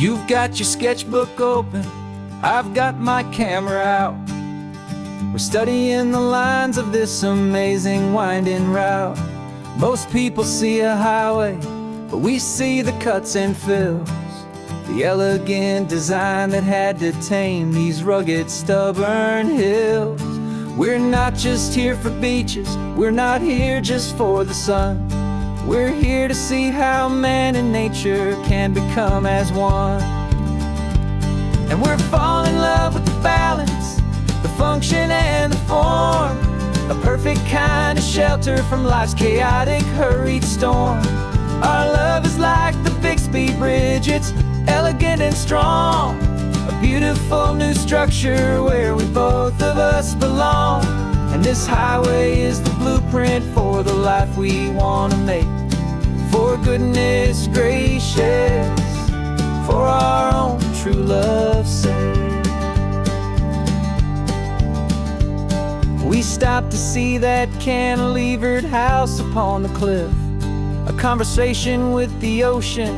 You've got your sketchbook open, I've got my camera out. We're studying the lines of this amazing winding route. Most people see a highway, but we see the cuts and fills, the elegant design that had to tame these rugged, stubborn hills. We're not just here for beaches, we're not here just for the sun. We're here to see how man and nature can become as one. And we're falling in love with the balance, the function and the form, a perfect kind of shelter from life's chaotic, hurried storm. Our love is like the Bixby Bridge, it's elegant and strong, a beautiful new structure where we both of us belong. And this highway is the blueprint for the life we want to make. For goodness gracious, for our own true love's sake. We stopped to see that cantilevered house upon the cliff, a conversation with the ocean,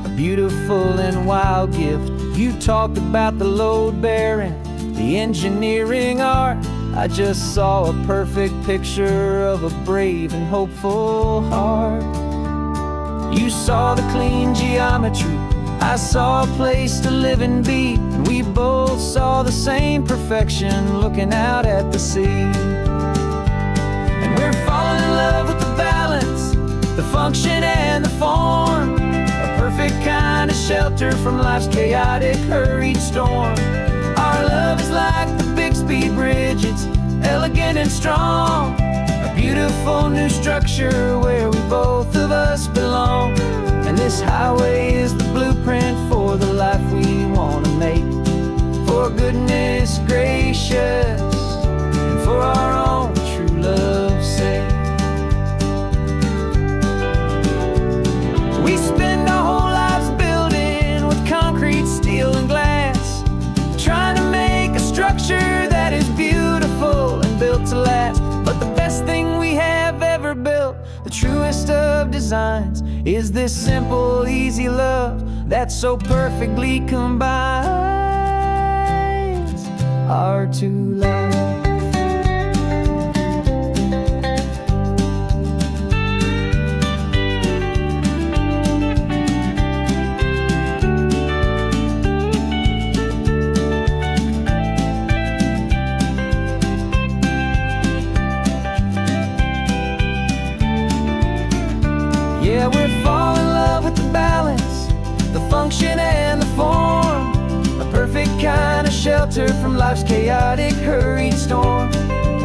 a beautiful and wild gift. You talked about the load bearing, the engineering art. I just saw a perfect picture of a brave and hopeful heart. You saw the clean geometry, I saw a place to live and be, and we both saw the same perfection looking out at the sea. And we're falling in love with the balance, the function and the form, a perfect kind of shelter from life's chaotic, hurried storm. Our love is like the Bixby Bridge, it's elegant and strong, a beautiful new structure where we both of us belong. And this highway is the blueprint for the life we want to make. For goodness gracious, and for our own true love's sake. We spend our whole lives building with concrete, steel and glass, trying to make a structure that is beautiful and built to last. But the best thing we have ever built, the truest of designs, is this simple, easy love that so perfectly combines our two lives. Yeah, we're falling in love with the balance, the function and the form, a perfect kind of shelter from life's chaotic, hurried storm.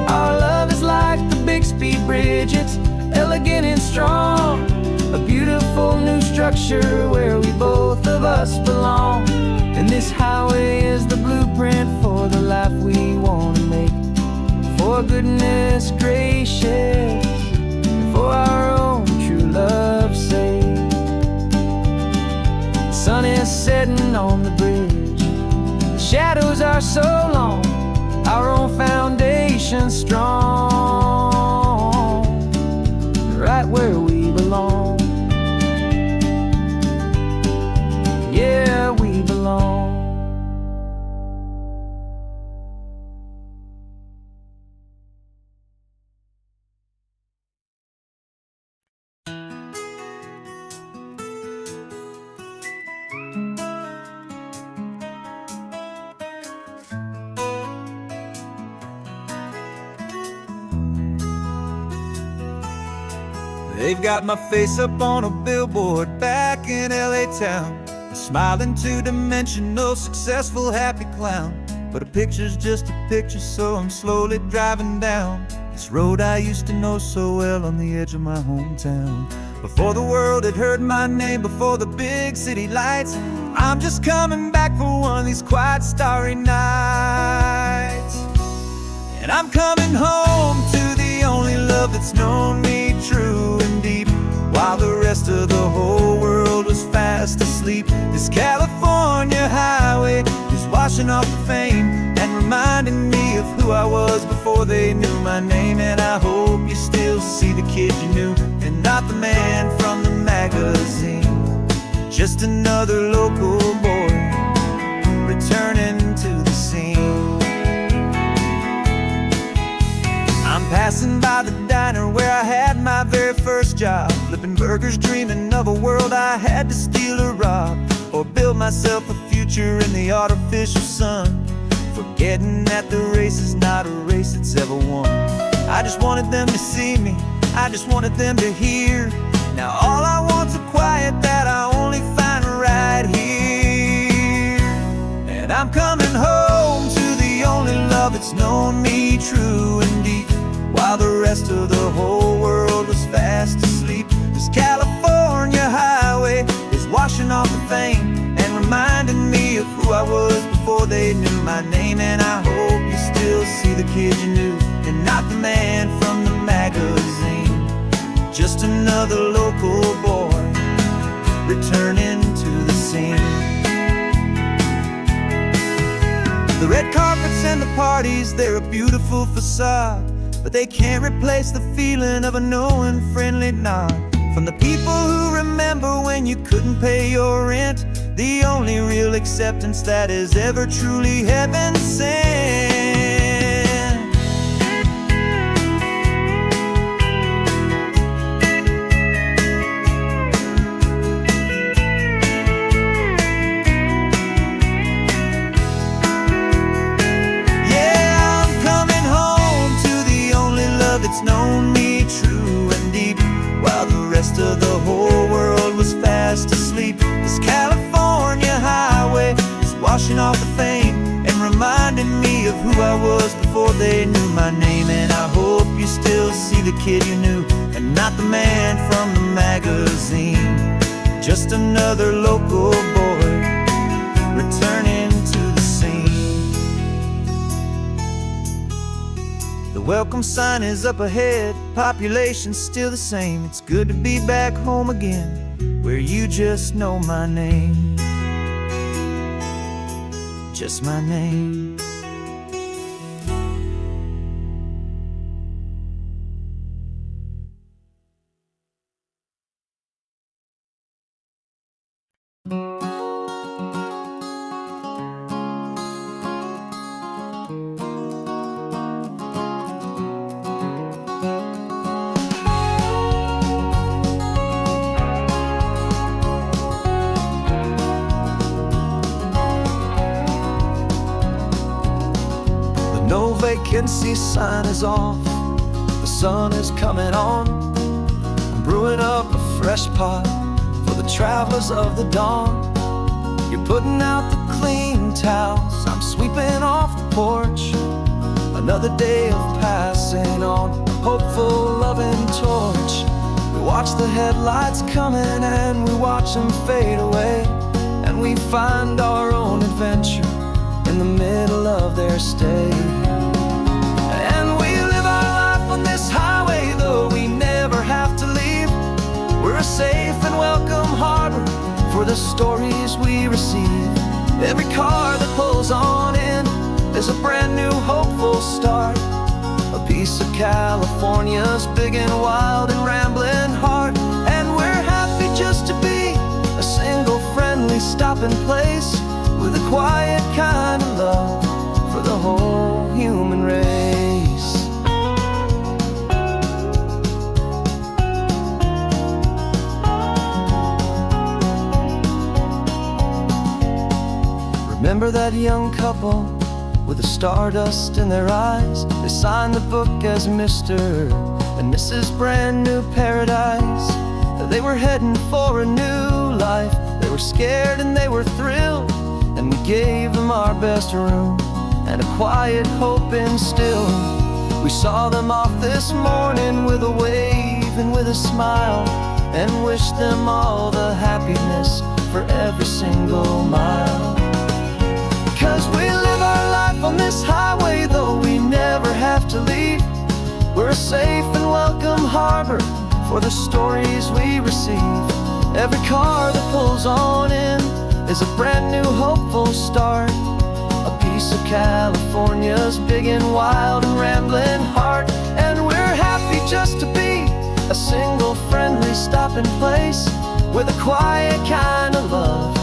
Our love is like the Bixby Bridge, it's elegant and strong, a beautiful new structure where we both of us belong. And this highway is the blueprint for the life we want to make. For goodness gracious, and for our own true love's sake. The sun is setting on the bridge, the shadows are so long, our own foundation strong, right where we belong. Yeah, we belong. They've got my face up on a billboard back in LA town, a smiling two-dimensional, successful, happy clown. But a picture's just a picture, so I'm slowly driving down this road I used to know so well on the edge of my hometown. Before the world had heard my name, before the big city lights, I'm just coming back for one of these quiet, starry nights. And I'm coming home to the only love that's known me true and deep, while the rest of the whole world was fast asleep. This California highway is washing off the fame and reminding me of who I was before they knew my name. And I hope you still see the kid you knew, and not the man from the magazine, just another local boy passing by the diner where I had my very first job, flipping burgers, dreaming of a world I had to steal or rob, or build myself a future in the artificial sun, forgetting that the race is not a race that's ever won. I just wanted them to see me, I just wanted them to hear. Now all I want's a quiet that I only find right here. And I'm coming home to the only love that's known me true and deep, while the rest of the whole world was fast asleep. This California highway is washing off the fame and reminding me of who I was before they knew my name. And I hope you still see the kid you knew, and not the man from the magazine. Just another local boy returning to the scene. The red carpets and the parties, they're a beautiful facade, but they can't replace the feeling of a knowing, friendly nod from the people who remember when you couldn't pay your rent. The only real acceptance that is ever truly heaven sent. It's known me true and deep, while the rest of the whole world was fast asleep. This California highway is washing off the fame and reminding me of who I was before they knew my name. And I hope you still see the kid you knew, and not the man from the magazine. Just another local boy returning to the scene. The welcome sign is up ahead, population's still the same. It's good to be back home again, where you just know my name. Just my name. No vacancy sign is off, the sun is coming on. I'm brewing up a fresh pot for the travelers of the dawn. You're putting out the clean towels, I'm sweeping off the porch. Another day of passing on, a hopeful, loving torch. We watch the headlights coming and we watch them fade away, and we find our own adventure in the middle of their stay. And we live our life on this highway, though we never have to leave. We're a safe and welcome harbor for the stories we receive. Every car that pulls on in is a brand new hopeful start, a piece of California's big and wild and rambling heart. And we're happy just to be a single friendly stopping place, with a quiet kind of love for the whole human race. Remember that young couple with the stardust in their eyes? They signed the book as Mr. and Mrs. Brand New Paradise. They were heading for a new life. They were scared and they were thrilled, and we gave them our best room and a quiet hope instilled. We saw them off this morning with a wave and with a smile, and wished them all the happiness for every single mile. 'Cause we live our life on this highway, though we never have to leave. We're a safe and welcome harbor for the stories we receive. Every car that pulls on in is a brand new hopeful start, a piece of California's big and wild and rambling heart. And we're happy just to be a single friendly stopping place, with a quiet kind of love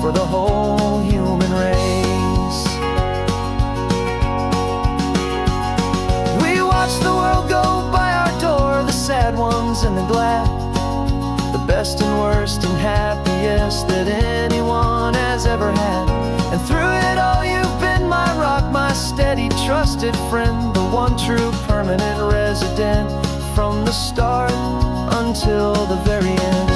for the whole human race. We watch the world go and the glad, the best and worst and happiest that anyone has ever had. And through it all you've been my rock, my steady, trusted friend, the one true permanent resident, from the start until the very end.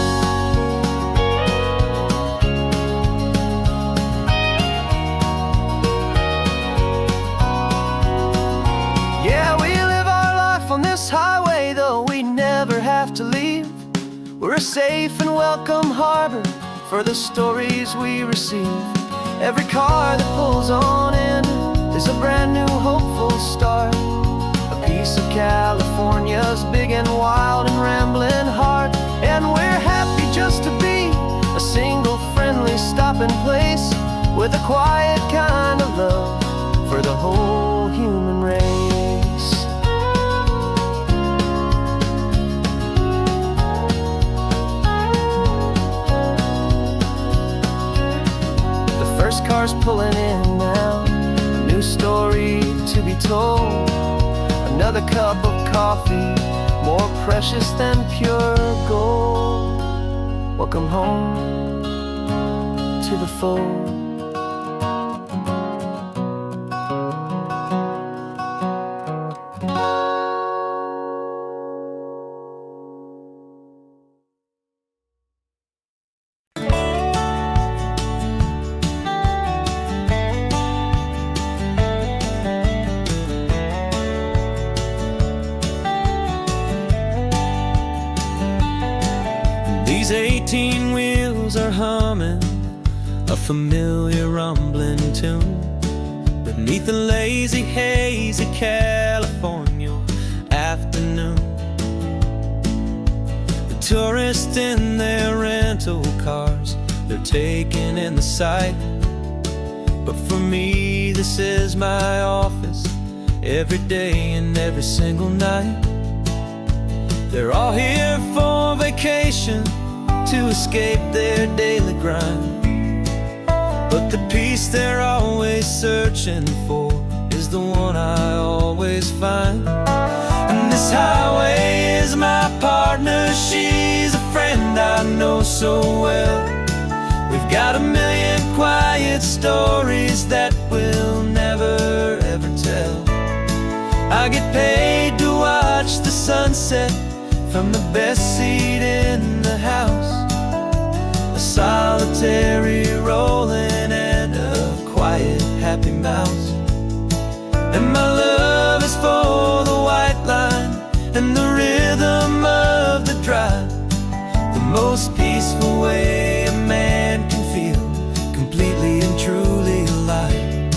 Yeah, we live our life on this highway, though we never have to leave. We're a safe and welcome harbor for the stories we receive. Every car that pulls on in is a brand new hopeful start, a piece of California's big and wild and rambling heart. And we're happy just to be a single friendly stopping place, with a quiet kind of love for the whole human race. First car's pulling in now, a new story to be told. Another cup of coffee, more precious than pure gold. Welcome home to the fold. These 18 wheels are humming a familiar rumbling tune beneath the lazy, hazy California afternoon. The tourists in their rental cars, they're taking in the sight. But for me, this is my office, every day and every single night. They're all here for vacation, to escape their daily grind. But the peace they're always searching for is the one I always find. And this highway is my partner, she's a friend I know so well. We've got a million quiet stories that we'll never ever tell. I get paid to watch the sunset from the best seat in the house, a solitary rolling and a quiet happy mouse. And my love is for the white line and the rhythm of the drive, the most peaceful way a man can feel completely and truly alive.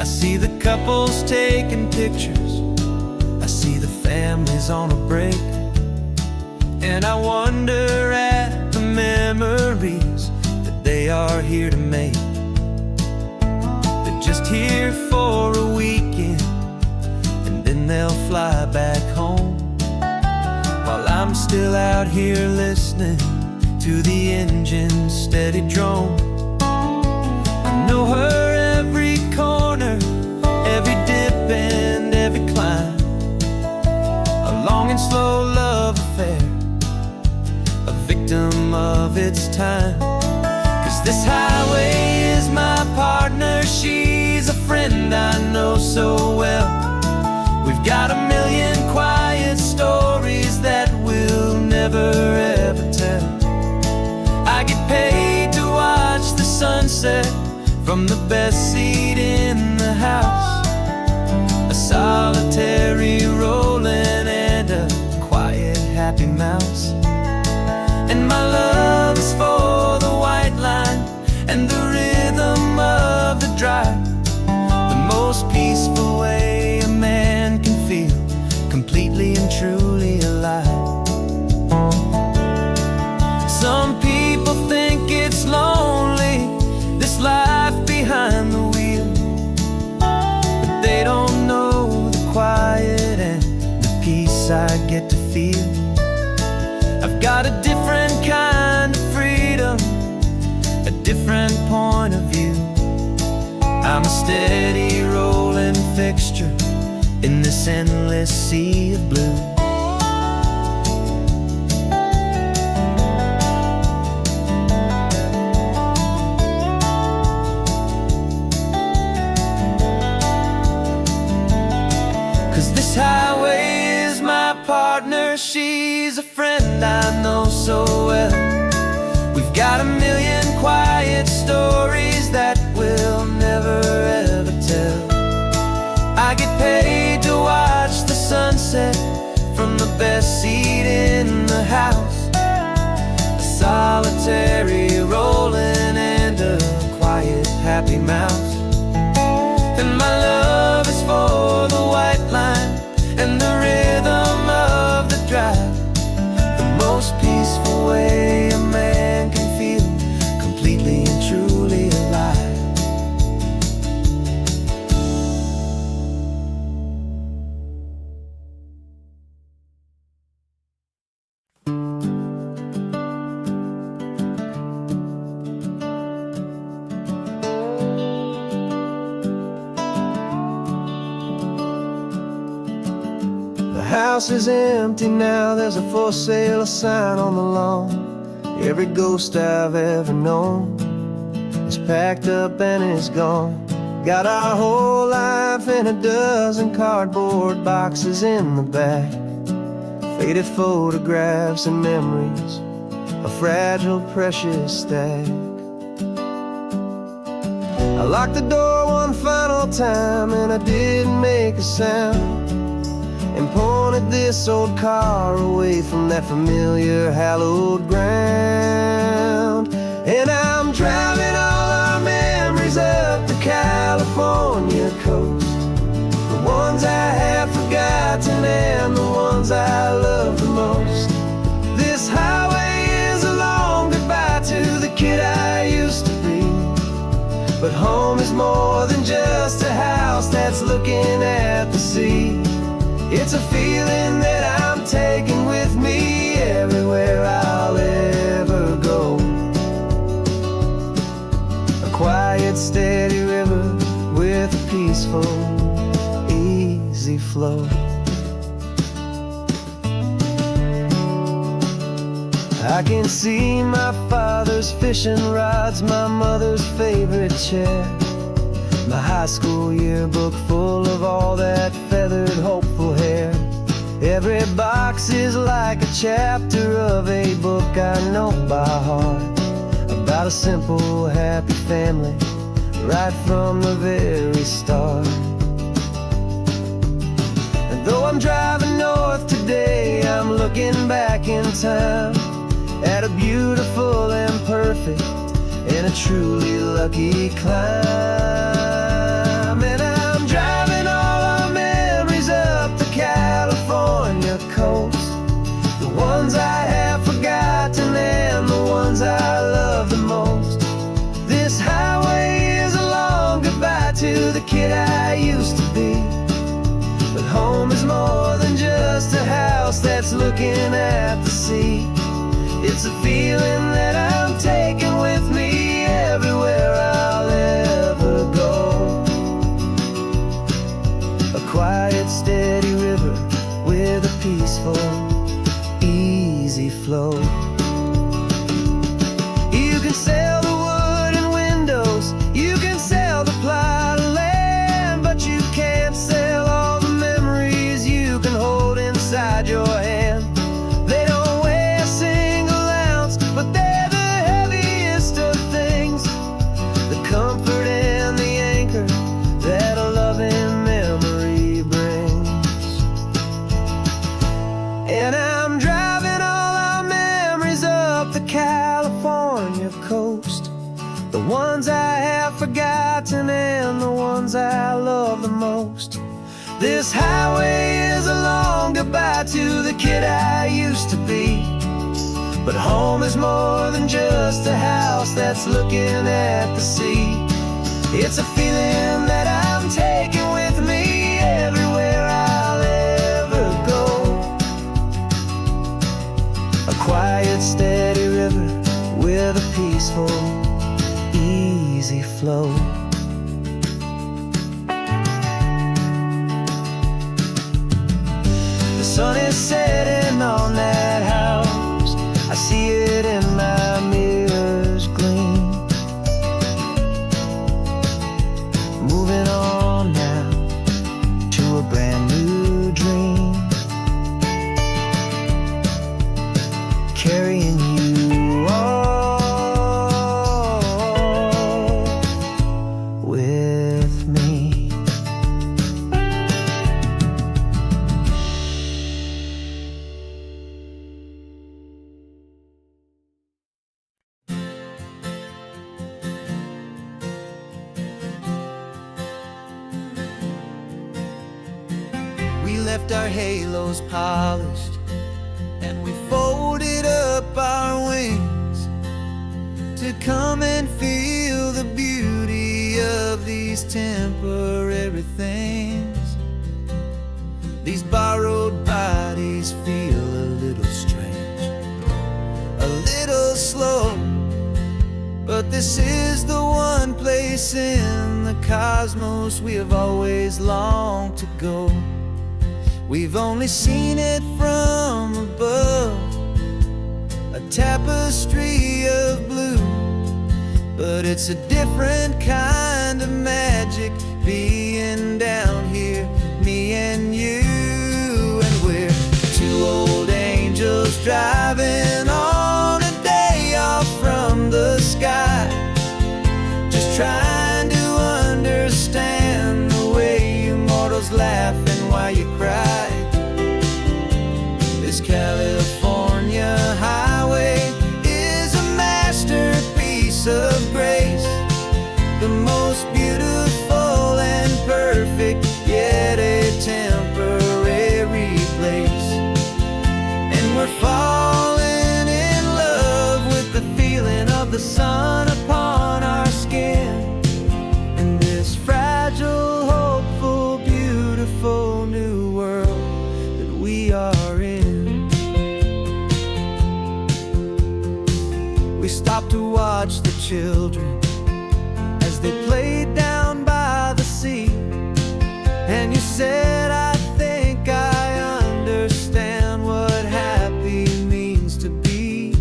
I see the couples taking pictures, I see the families on a break, and I wonder at the memories that they are here to make. They're just here for a weekend, and then they'll fly back home, while I'm still out here listening to the engine's steady drone. I know her every corner, every dip and every climb, a long and slow love affair, a victim of its time. 'Cause this highway is my partner, she's a friend I know so well. We've got a million quiet stories that we'll never ever tell. I get paid to watch the sunset from the best seat in the house, a solitary rolling and a quiet happy mouse. And my love is for the white line and the rhythm of the drive, the most peaceful way a man can feel completely and truly alive. Some people think it's lonely, this life behind the wheel, but they don't know the quiet and the peace I get to feel. I've got a different kind of freedom, a different point of view. I'm a steady rolling fixture in this endless sea of blue. she's a friend I know so well. We've got a million quiet stories that we'll never ever tell. I get paid to watch the sunset from the best seat in the house. A solitary rolling and a quiet happy mouse. And my love is for the white line and the rhythm of the drive. The most peaceful way a man can feel completely and truly alive. The house is empty now, there's a for sale sign on the lawn. Every ghost I've ever known is packed up and is gone. Got our whole life in a dozen cardboard boxes in the back. Faded photographs and memories, a fragile, precious stack. I locked the door one final time and I didn't make a sound, and pointed this old car away from that familiar hallowed ground. And I'm driving all our memories up the California coast, the ones I have forgotten and the ones I love the most. This highway is a long goodbye to the kid I used to be, but home is more than just a house that's looking at the sea. It's a feeling that I'm taking with me everywhere I'll ever go. A quiet, steady river with a peaceful, easy flow. I can see my father's fishing rods, my mother's favorite chair, my high school yearbook full of all that feathered, hopeful hair. Every box is like a chapter of a book I know by heart, about a simple, happy family right from the very start. And though I'm driving north today, I'm looking back in time at a beautiful and perfect and a truly lucky climb. And I'm driving all our memories up the California coast, the ones I have forgotten and the ones I love the most. This highway is a long goodbye to the kid I used to be, but home is more than just a house that's looking at the sea. It's a feeling that I'm taking with me everywhere I'll ever go. A quiet, steady river with a peaceful, easy flow. You can sell the wood and windows, you can sell the plot of land, but you can't sell all the memories you can hold inside your hand. They don't weigh a single ounce, but they're the heaviest of things, the comfort and the anchor that a loving memory brings. And I'm driving all our memories up the California coast, the ones I have forgotten and the ones I love the most. This highway is a long goodbye to the kid I used to be, but home is more than just a house that's looking at the sea. It's a feeling that I'm taking with me everywhere I'll ever go. A quiet, steady river with a peaceful, easy flow. The sun is setting on that house, I see it in my mirror's gleam. Moving on now to a brand new dream. carrying you all with me. We left our halos polished, and we folded up our wings to come and feel the beauty of these temporary things. These borrowed bodies feel a little strange, a little slow, but this is the one place in the cosmos we have always longed to go. We've only seen it from above, a tapestry of blue, but it's a different kind of magic being down here, me and you. And we're two old angels driving on a day off from the sky, just trying to understand the way you mortals laugh and why you cry. This California highway is a masterpiece of grace, the most beautiful and perfect, yet a temporary place. And we're falling in love with the feeling of the sun upon our skin, in this fragile, hopeful, beautiful new world that we are in. We stopped to watch the children as they played down by the sea, and you said, I think I understand what happy means to be,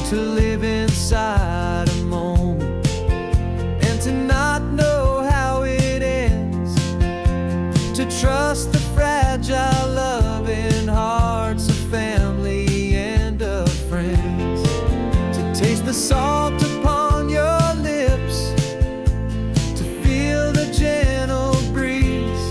to live inside a moment and to not know how it ends, to trust the fragile loving hearts of family and of friends, to taste the salt upon your lips, to feel the gentle breeze,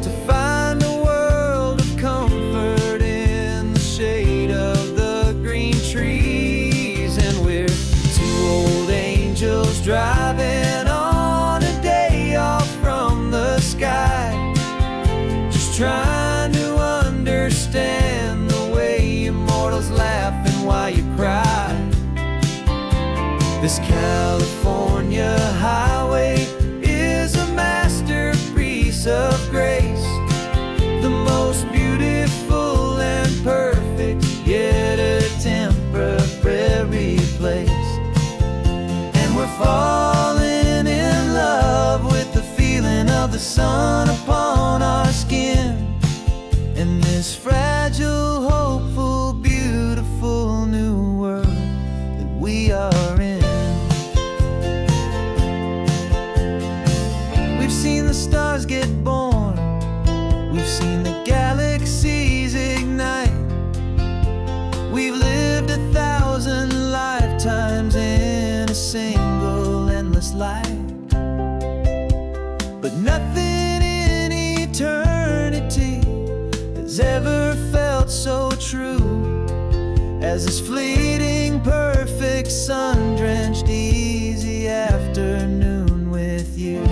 to find a world of comfort in the shade of the green trees. And we're two old angels driving on a day off from the sky, just trying to understand the way you mortals laugh and why you cry. This California highway is a masterpiece of grace, the most beautiful and perfect, yet a temporary place. And we're falling in love with the feeling of the sun upon our skin, in this fragile, hopeful, beautiful new world that we are in. We've seen the stars get born, we've seen the galaxies ignite, we've lived 1,000 lifetimes in a single endless life, but nothing in eternity has ever felt so true as this fleeting, perfect, sun-drenched, easy afternoon with you.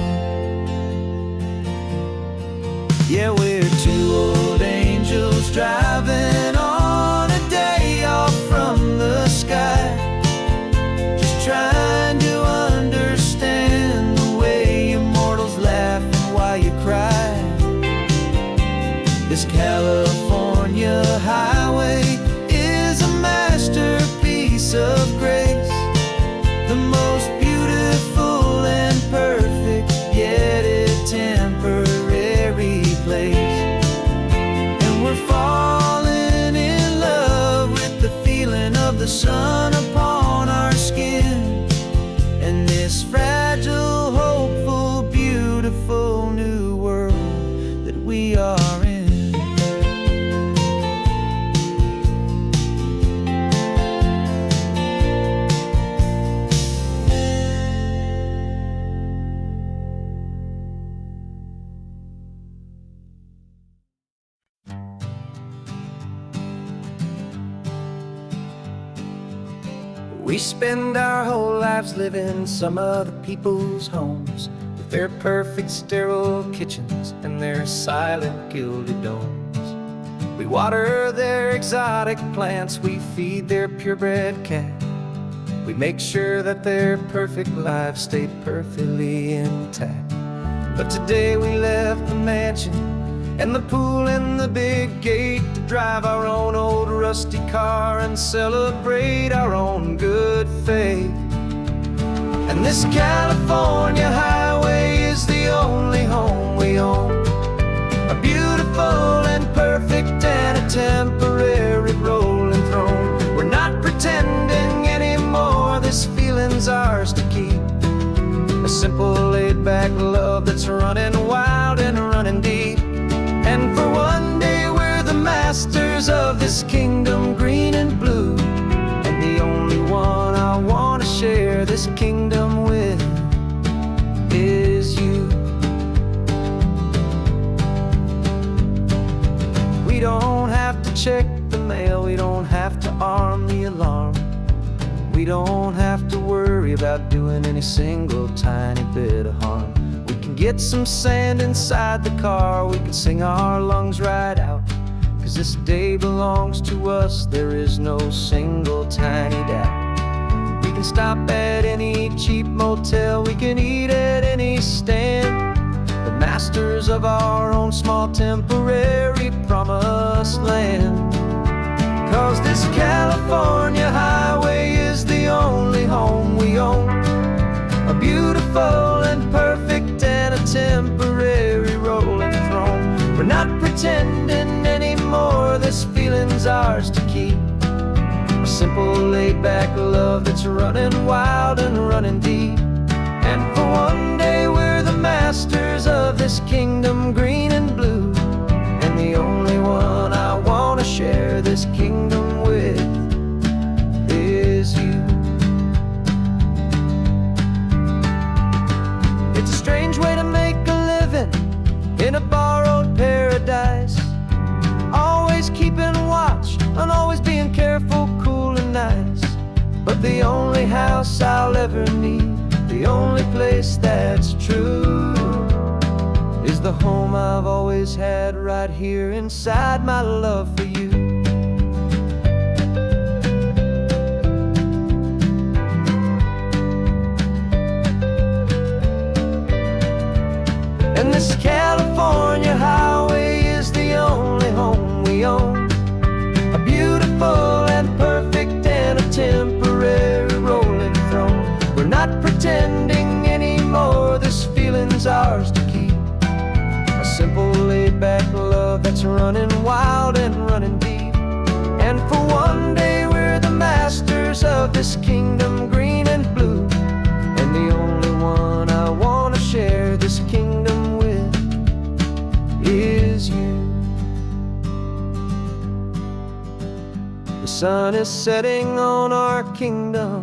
Yeah, we're two old angels driving on a day off from the sky, just trying to understand the way you mortals laugh and why you cry. This California highway is a masterpiece of grace, We spend our whole lives living some other people's homes, with their perfect sterile kitchens and their silent gilded domes. We water their exotic plants, we feed their purebred cat. We make sure that their perfect lives stay perfectly intact. But today we left the mansion and the pool and the big gate to drive our own old rusty car and celebrate our own good faith. And this California highway is the only home we own, a beautiful and perfect and a temporary rolling throne. We're not pretending anymore, this feeling's ours to keep, a simple laid-back love that's running wild and running deep. And for one day we're the masters of this kingdom green and blue, and the only one I want to share this kingdom with is you. We don't have to check the mail, we don't have to arm the alarm, we don't have to worry about doing any single tiny bit of harm. We can get some sand inside the car, we can sing our lungs right out, 'cause this day belongs to us, there is no single tiny doubt. We can stop at any cheap motel, we can eat at any stand, the masters of our own small temporary promised land. 'Cause this California highway is the only home we own, a beautiful and perfect and a temporary rolling throne. We're not pretending anymore, this feeling's ours to keep, a simple laid-back love that's running wild and running deep. And for one day we're the masters of this kingdom green and blue, and the only one I want to share this kingdom with is you. It's a strange way to make a living in a borrowed paradise, always keeping watch and always being careful, cool and nice. But the only house I'll ever need, the only place that's true, is the home I've always had right here inside my love for you. And this California highway is the only home we own, a beautiful and perfect and a temporary rolling throne. We're not pretending anymore, this feeling's ours to keep, a simple laid-back love that's running wild and running deep. And for one day we're the masters of this kingdom green and blue, and the only one I want to share this kingdom with is you. The sun is setting on our kingdom,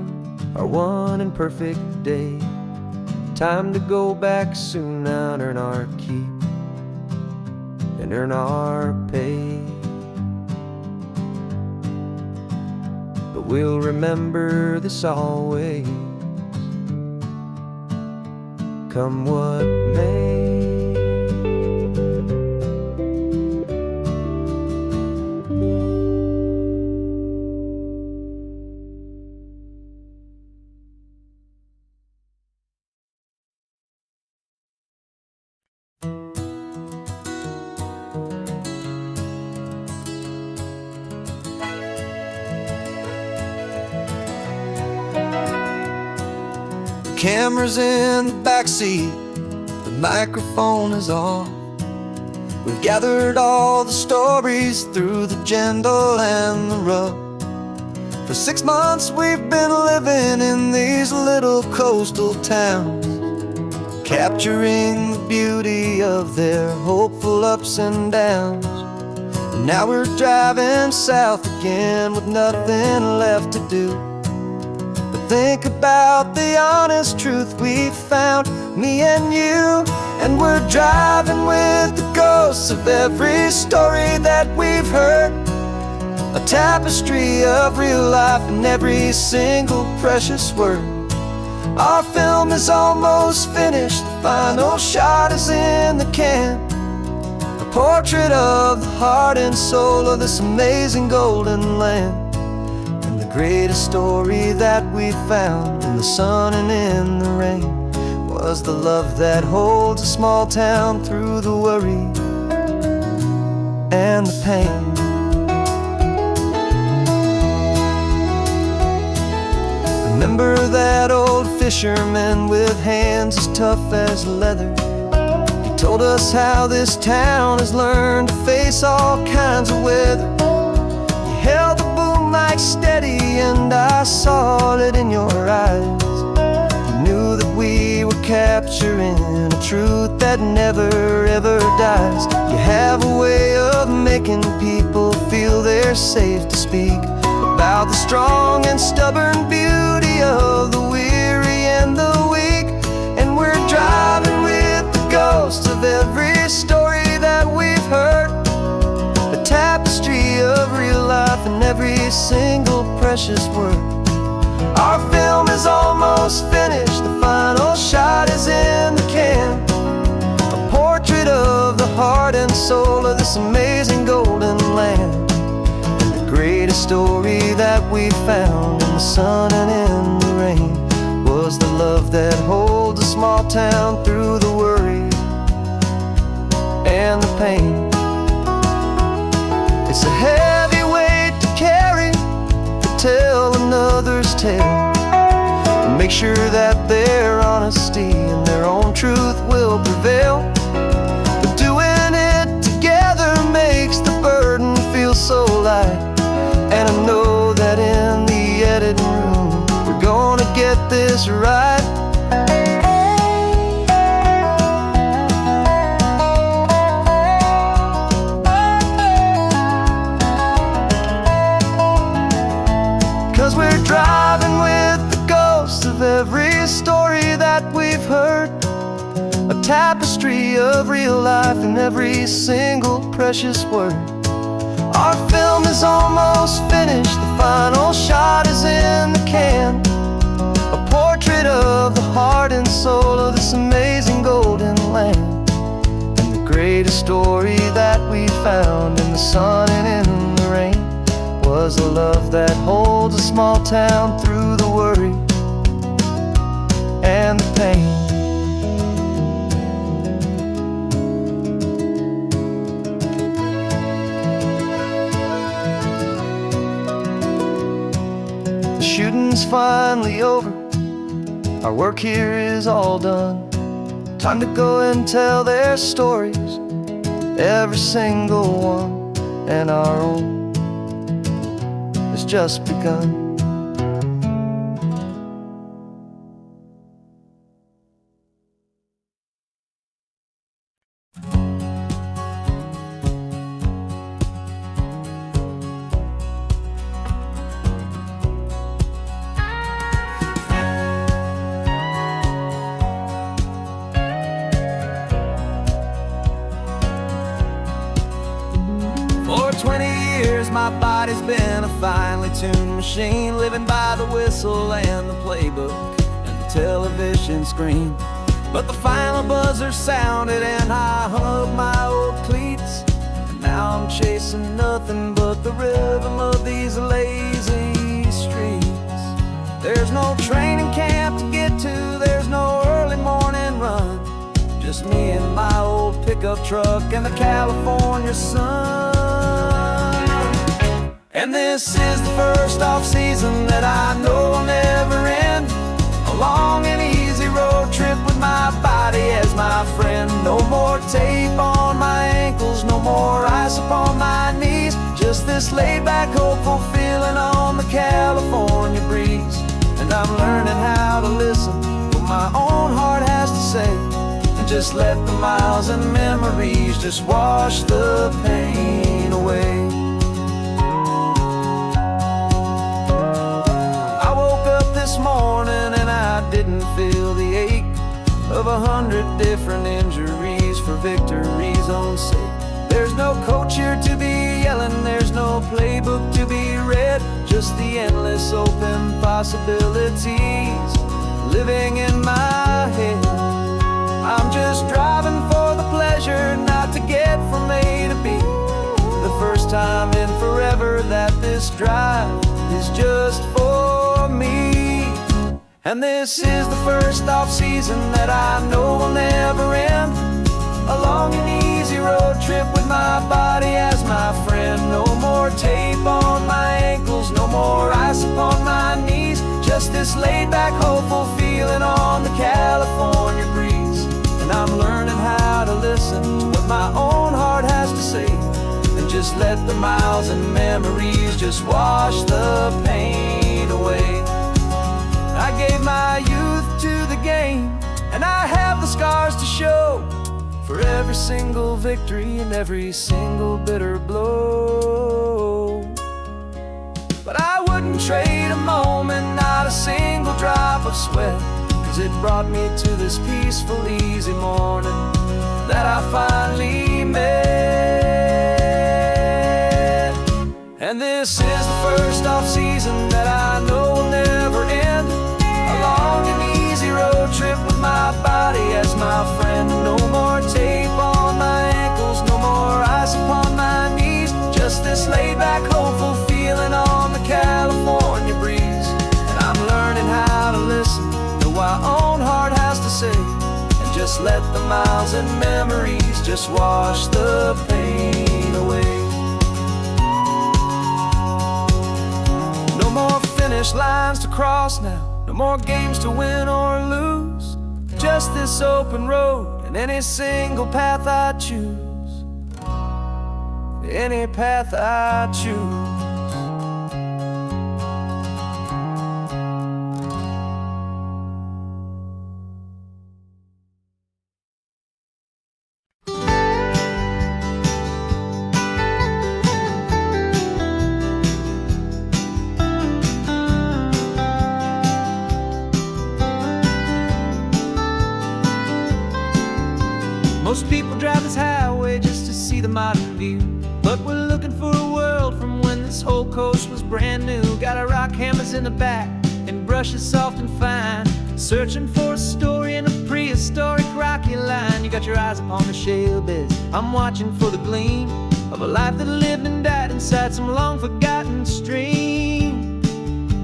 our one and perfect day. Time to go back soon now and earn our keep and earn our pay. But we'll remember this always, come what may. Camera's in the backseat, the microphone is on. We've gathered all the stories through the gentle and the rough. For 6 months we've been living in these little coastal towns, capturing the beauty of their hopeful ups and downs. And now we're driving south again with nothing left to do. Think about the honest truth we found, me and you. And we're driving with the ghosts of every story that we've heard, a tapestry of real life in every single precious word. Our film is almost finished, the final shot is in the can. A portrait of the heart and soul of this amazing golden land. And the greatest story that we found in the sun and in the rain was the love that holds a small town through the worry and the pain. Remember that old fisherman with hands as tough as leather? He told us how this town has learned to face all kinds of weather. You held the boom mic steady and I saw it in your eyes. You knew that we were capturing a truth that never ever dies. You have a way of making people feel they're safe to speak about the strong and stubborn beauty of the weary and the weak. And we're driving with the ghosts of every story that we've heard, the tapestry of real life in every single precious word. Our film is almost finished, the final shot is in the can. A portrait of the heart and soul of this amazing golden land. Greatest story that we found in the sun and in the rain was the love that holds a small town through the worry and the pain. It's a heavy weight to carry, to tell another's tale, and make sure that their honesty and their own truth will prevail. But doing it together makes the burden feel so light. And I know that in the editing room we're gonna get this right. 'Cause we're driving with the ghosts of every story that we've heard, a tapestry of real life in every single precious word. Our film is almost finished, the final shot is in the can. A portrait of the heart and soul of this amazing golden land. And the greatest story that we found in the sun and in the rain was a love that holds a small town through the worry and the pain. Shooting's finally over, our work here is all done. Time to go and tell their stories, every single one, and our own has just begun. For 20 years my body's been a finely tuned machine, living by the whistle and the playbook and the television screen. But the final buzzer sounded and I hung up my old cleats, and now I'm chasing nothing but the rhythm of these lazy streets. There's no training camp to get to, there's no early morning run, just me and my old pickup truck and the California sun. And this is the first off-season that I know will never end, a long and easy road trip with my body as my friend. No more tape on my ankles, no more ice upon my knees, just this laid-back, hopeful feeling on the California breeze. And I'm learning how to listen to what my own heart has to say, and just let the miles and memories just wash the pain away. I woke up this morning and I didn't feel the ache of 100 different injuries for victory's own sake. There's no coach here to be yelling, there's no playbook to be just the endless open possibilities living in my head. I'm just driving for the pleasure, not to get from A to B. The first time in forever that this drive is just for me. And this is the first off-season that I know will never end. A long and easy road trip with my body as my friend. No more tape on my ankles, no more ice upon my knees. Just this laid-back, hopeful feeling on the California breeze. And I'm learning how to listen to what my own heart has to say, and just let the miles and memories just wash the pain away. I gave my youth to the game, and I have the scars to show for every single victory and every single bitter blow. But I wouldn't trade a moment, not a single drop of sweat, 'cause it brought me to this peaceful, easy morning that I finally met. And this is the first off-season that I know will never end. A long and easy road trip with my body as my friend. No more tape on my ankles, no more ice upon my knees. Just this laid-back, hopeful feeling on the California breeze. And I'm learning how to listen to what my own heart has to say, and just let the miles and memories just wash the pain away. No more finish lines to cross now, no more games to win or lose. Just this open road and any single path I choose. Any path I choose. Most people drive this highway just to see the modern view, but we're looking for a world from when this whole coast was brand new. Got our rock hammers in the back and brushes soft and fine, searching for a story in a prehistoric rocky line. You got your eyes upon the shale beds, I'm watching for the gleam of a life that lived and died inside some long forgotten stream.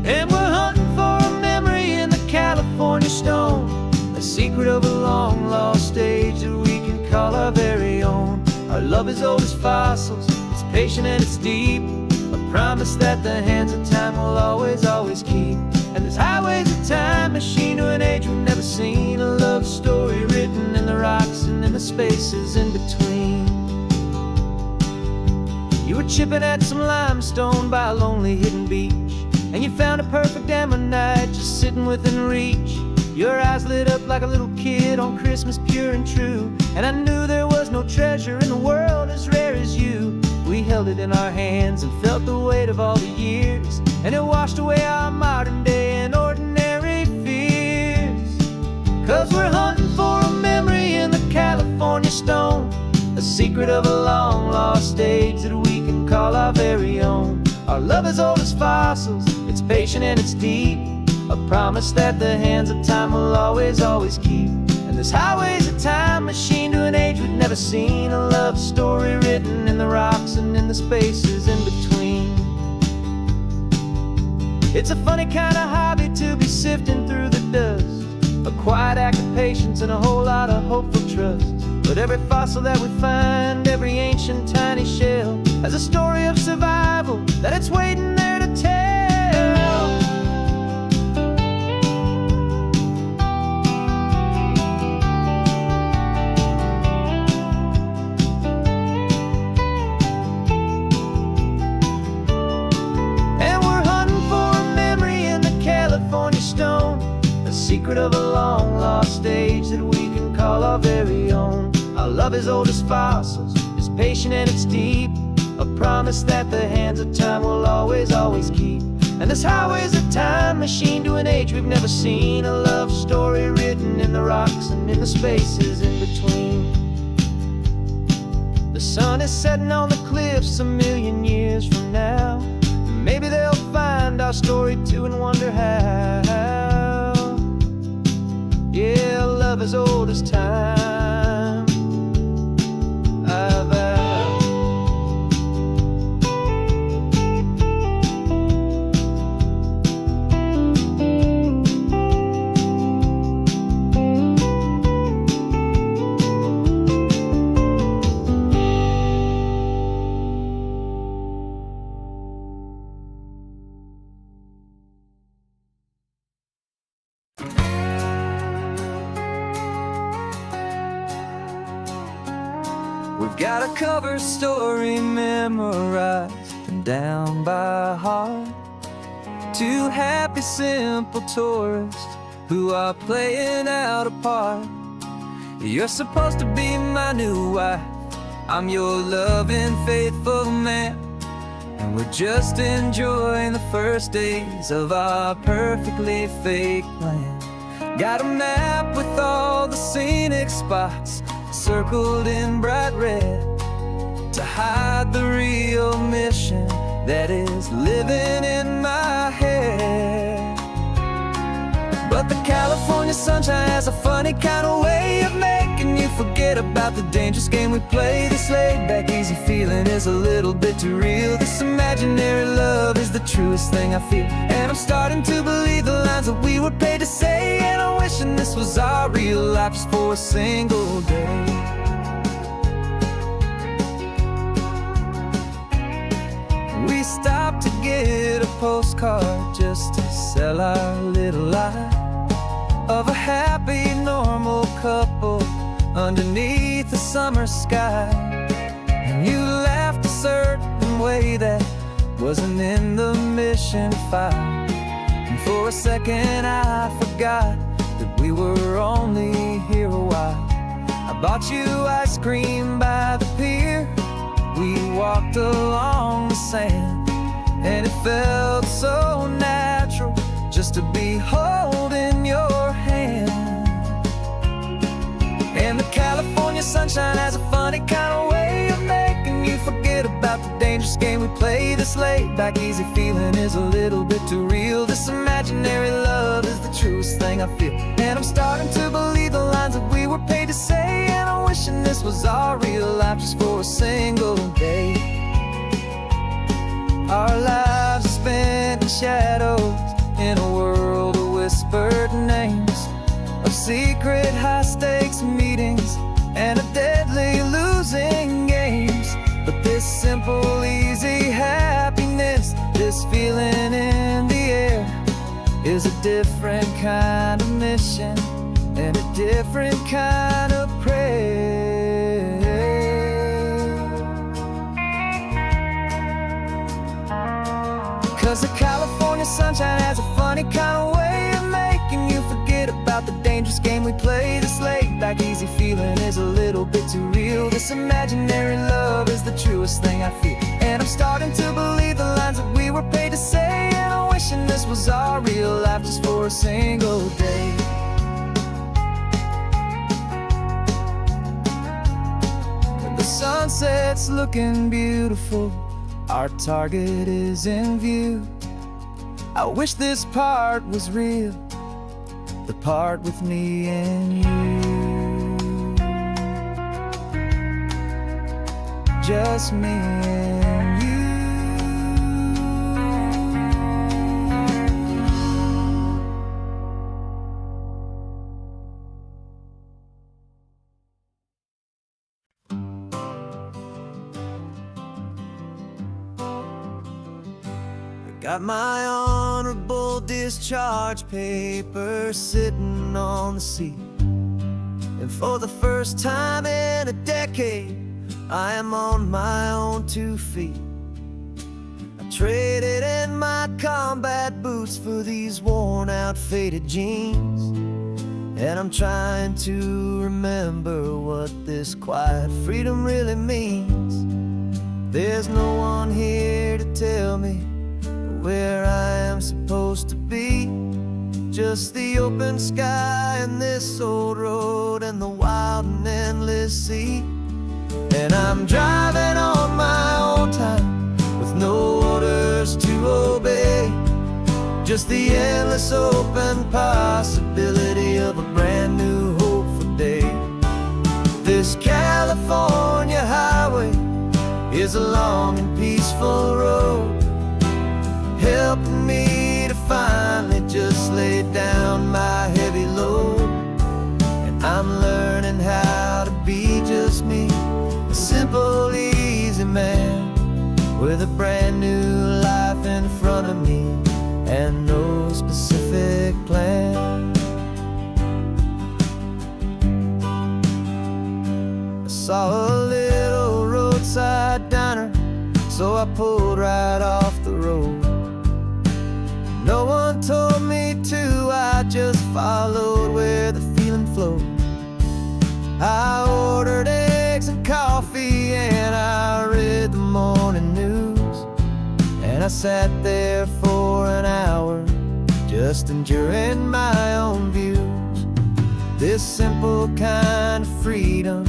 And we're hunting for a memory in the California stone, a secret of a long lost age that we can call our very own. Our love is old as fossils, it's patient and it's deep, a promise that the hands of time will always, always keep. And this highway's a time machine to an age we've never seen, a love story written in the rocks and in the spaces in between. You were chipping at some limestone by a lonely hidden beach, and you found a perfect ammonite just sitting within reach. Your eyes lit up like a little kid on Christmas, pure and true, and I knew there was no treasure in the world as rare as you. We held it in our hands and felt the weight of all the years, and it washed away our modern day and ordinary fears. 'Cause we're hunting for a memory in the California stone, a secret of a long lost age that we can call our very own. Our love is old as fossils, it's patient and it's deep, a promise that the hands of time will always, always keep. And this highway's a time machine to an age we've never seen, a love story written in the rocks and in the spaces in between. It's a funny kind of hobby to be sifting through the dust, a quiet act of patience and a whole lot of hopeful trust. But every fossil that we find, every ancient tiny shell, has a story of survival that it's waiting there to tell. Secret of a long lost age that we can call our very own. Our love is old as fossils, it's patient and it's deep, a promise that the hands of time will always, always keep. And this highway's a time machine to an age we've never seen, a love story written in the rocks and in the spaces in between. The sun is setting on the cliffs a million years from now, maybe they'll find our story too and wonder how. Yeah, love as old as time. I vow. We've got a cover story memorized and down by heart. Two happy, simple tourists who are playing out a part. You're supposed to be my new wife, I'm your loving, faithful man, and we're just enjoying the first days of our perfectly fake plan. Got a map with all the scenic spots circled in bright red to hide the real mission that is living in my head. But the California sunshine has a funny kind of way of making you forget about the dangerous game we play. This laid-back, easy feeling is a little bit too real. This imaginary love is the truest thing I feel, and I'm starting to believe the lines that we were paid to say. And I'm wishing this was our real life just for a single day. We stopped to get a postcard just to sell our little lie of a happy, normal couple underneath the summer sky. And you laughed a certain way that wasn't in the mission file, and for a second I forgot that we were only here a while. I bought you ice cream by the pier, we walked along the sand, and it felt so natural just to be holding your hand. And the California sunshine has a funny kind of way of making you forget about the dangerous game we play. This laid-back, easy feeling is a little bit too real. This imaginary love is the truest thing I feel, and I'm starting to believe the lines that we were paid to say. And I'm wishing this was our real life just for a single day. Our lives are spent in shadows, in a world of whispered names, of secret high-stakes meetings and of deadly losing games. But this simple, easy happiness, this feeling in the air, is a different kind of mission and a different kind of prayer. 'Cause the California sunshine has a funny kind of way of making you forget about the dangerous game we play. This laid-back, easy feeling is a little bit too real. This imaginary love is the truest thing I feel, and I'm starting to believe the lines that we were paid to say. And I'm wishing this was our real life just for a single day. The sunset's looking beautiful, our target is in view. I wish this part was real, the part with me and you. Just me and you. Got my honorable discharge paper sitting on the seat, and for the first time in a decade, I am on my own 2 feet. I traded in my combat boots for these worn out, faded jeans, and I'm trying to remember what this quiet freedom really means. There's no one here to tell me where I am supposed to be, just the open sky and this old road and the wild and endless sea. And I'm driving on my own time with no orders to obey, Just the endless open possibility of a brand new hopeful day. This California highway is a long and peaceful road, helping me to finally just lay down my heavy load. And I'm learning how to be just me, a simple, easy man with a brand new life in front of me and no specific plan. I saw a little roadside diner, so I pulled right off the road. No one told me to, I just followed where the feeling flowed. I ordered eggs and coffee and I read the morning news, and I sat there for an hour just enjoying my own views. This simple kind of freedom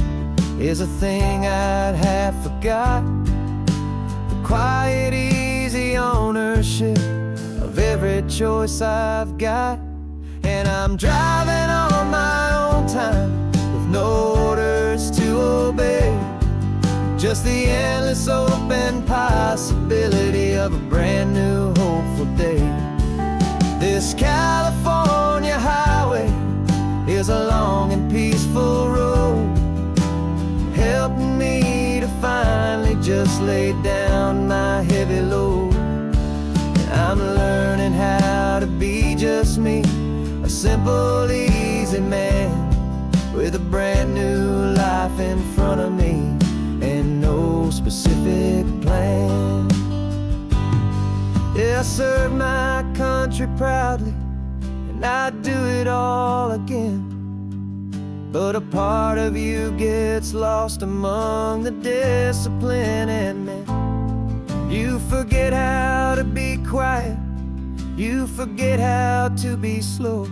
is a thing I'd have forgot. The quiet, easy ownership of every choice I've got. And I'm driving on my own time with no orders to obey, just the endless open possibility of a brand new hopeful day. This California highway is a long and peaceful road, helping me to finally just lay down my heavy load. And I'm learning how to be just me, a simple, easy man with a brand new life in front of me and no specific plan. Yeah, I serve my country proudly, and I'd do it all again. But a part of you gets lost among the discipline, and man, you forget how to be quiet, you forget how to be slow,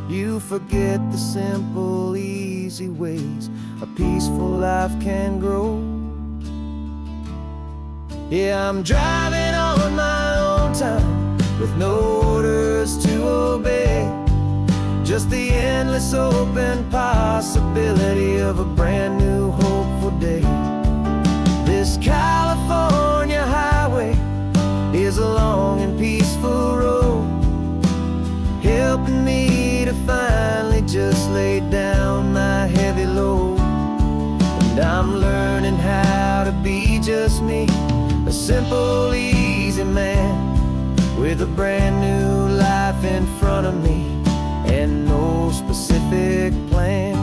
you forget the simple, easy ways a peaceful life can grow. Yeah, I'm driving on my own time with no orders to obey, just the endless open possibility of a brand new hopeful day. This California highway is a long and peaceful road, helping me to finally just lay down my heavy load. And I'm learning how to be just me, a simple, easy man with a brand new life in front of me and no specific plan.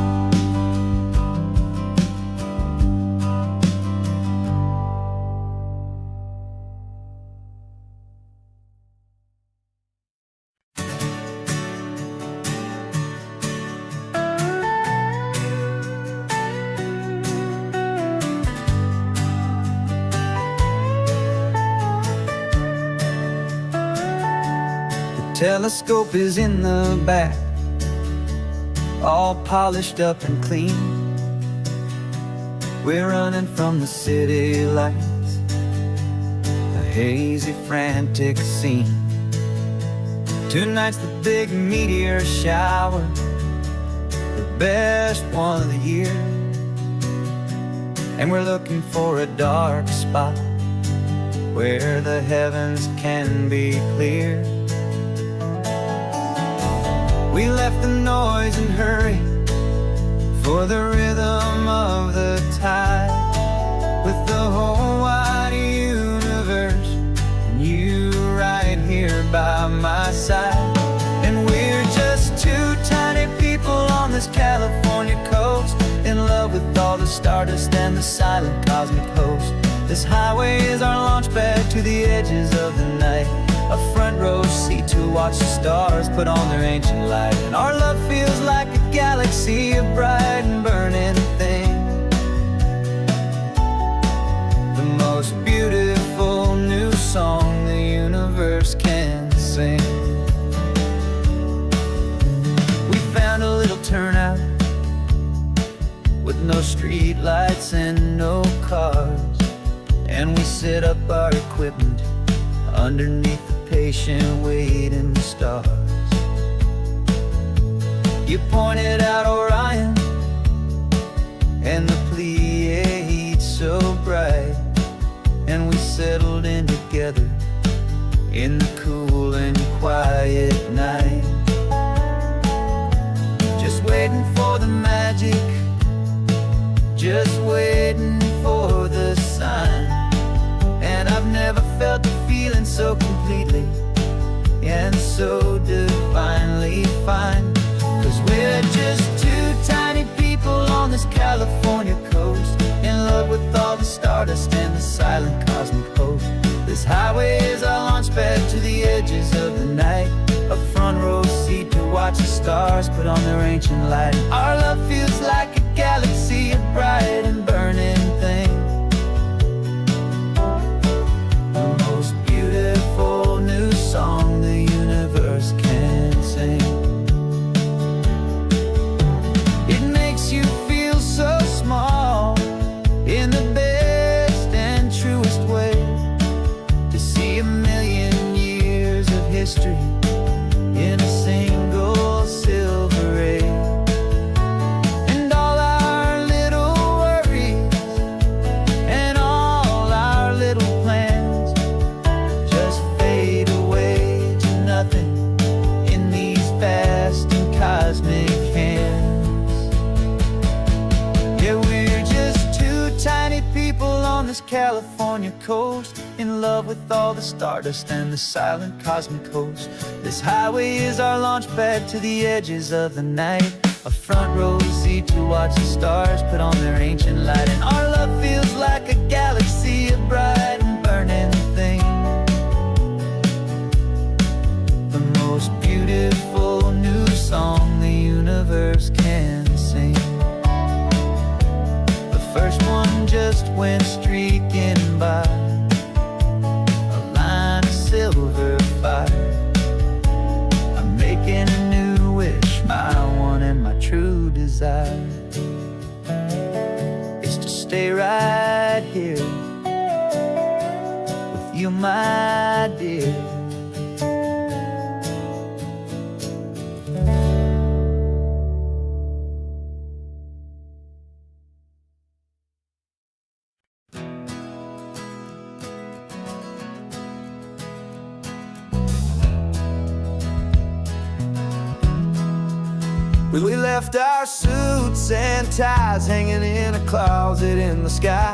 Telescope is in the back, all polished up and clean. We're running from the city lights, a hazy, frantic scene. Tonight's the big meteor shower, the best one of the year. And we're looking for a dark spot where the heavens can be clear. We left the noise and hurry for the rhythm of the tide, with the whole wide universe and you right here by my side. And we're just two tiny people on this California coast, in love with all the stardust and the silent cosmic host. This highway is our launch pad to the edges of the night, a front row seat to watch the stars put on their ancient light. And our love feels like a galaxy, a bright and burning thing, the most beautiful new song the universe can sing. We found a little turnout with no street lights and no cars, and we set up our equipment underneath the patient waiting stars. You pointed out Orion and the Pleiades so bright, and we settled in together in the cool and quiet night, just waiting for the magic, just waiting for the sign. And I've never felt the feeling so completely and so divinely fine. 'Cause we're just two tiny people on this California coast, in love with all the stardust and the silent cosmic host. This highway is our launch pad to the edges of the night, a front row seat to watch the stars put on their ancient light. Our love feels like a galaxy, a bright and burning thing, the most beautiful new song the universe can sing. It makes you feel so small in the best and truest way, to see a million years of history in a single silver ray. And all our little worries and all our little plans just fade away to nothing in these vast and cosmic hands. Yeah, we're just two tiny people on this California coast, in love with all the stardust and the silent cosmic host. This highway is our launch pad to the edges of the night, a front row seat to watch the stars put on their ancient light. And our love feels like a galaxy, a bright and burning thing, the most beautiful new song the universe can sing. The first one just went streaking by, a line of silver fire. I'm making a new wish, my one and my true desire is to stay right here with you, my dear. We left our suits and ties hanging in a closet in the sky,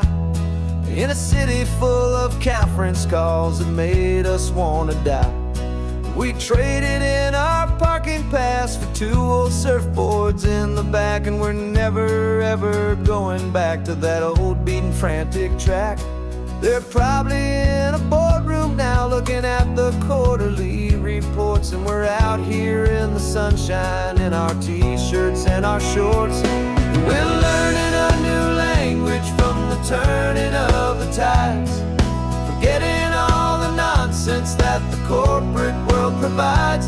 in a city full of conference calls that made us wanna die. We traded in our parking pass for two old surfboards in the back, and we're never ever going back to that old beaten frantic track. They're probably in a boardroom now looking at the quarterly reports, and we're out here in the sunshine in our t-shirts and our shorts. We're learning a new language from the turning of the tides, forgetting all the nonsense that the corporate world provides.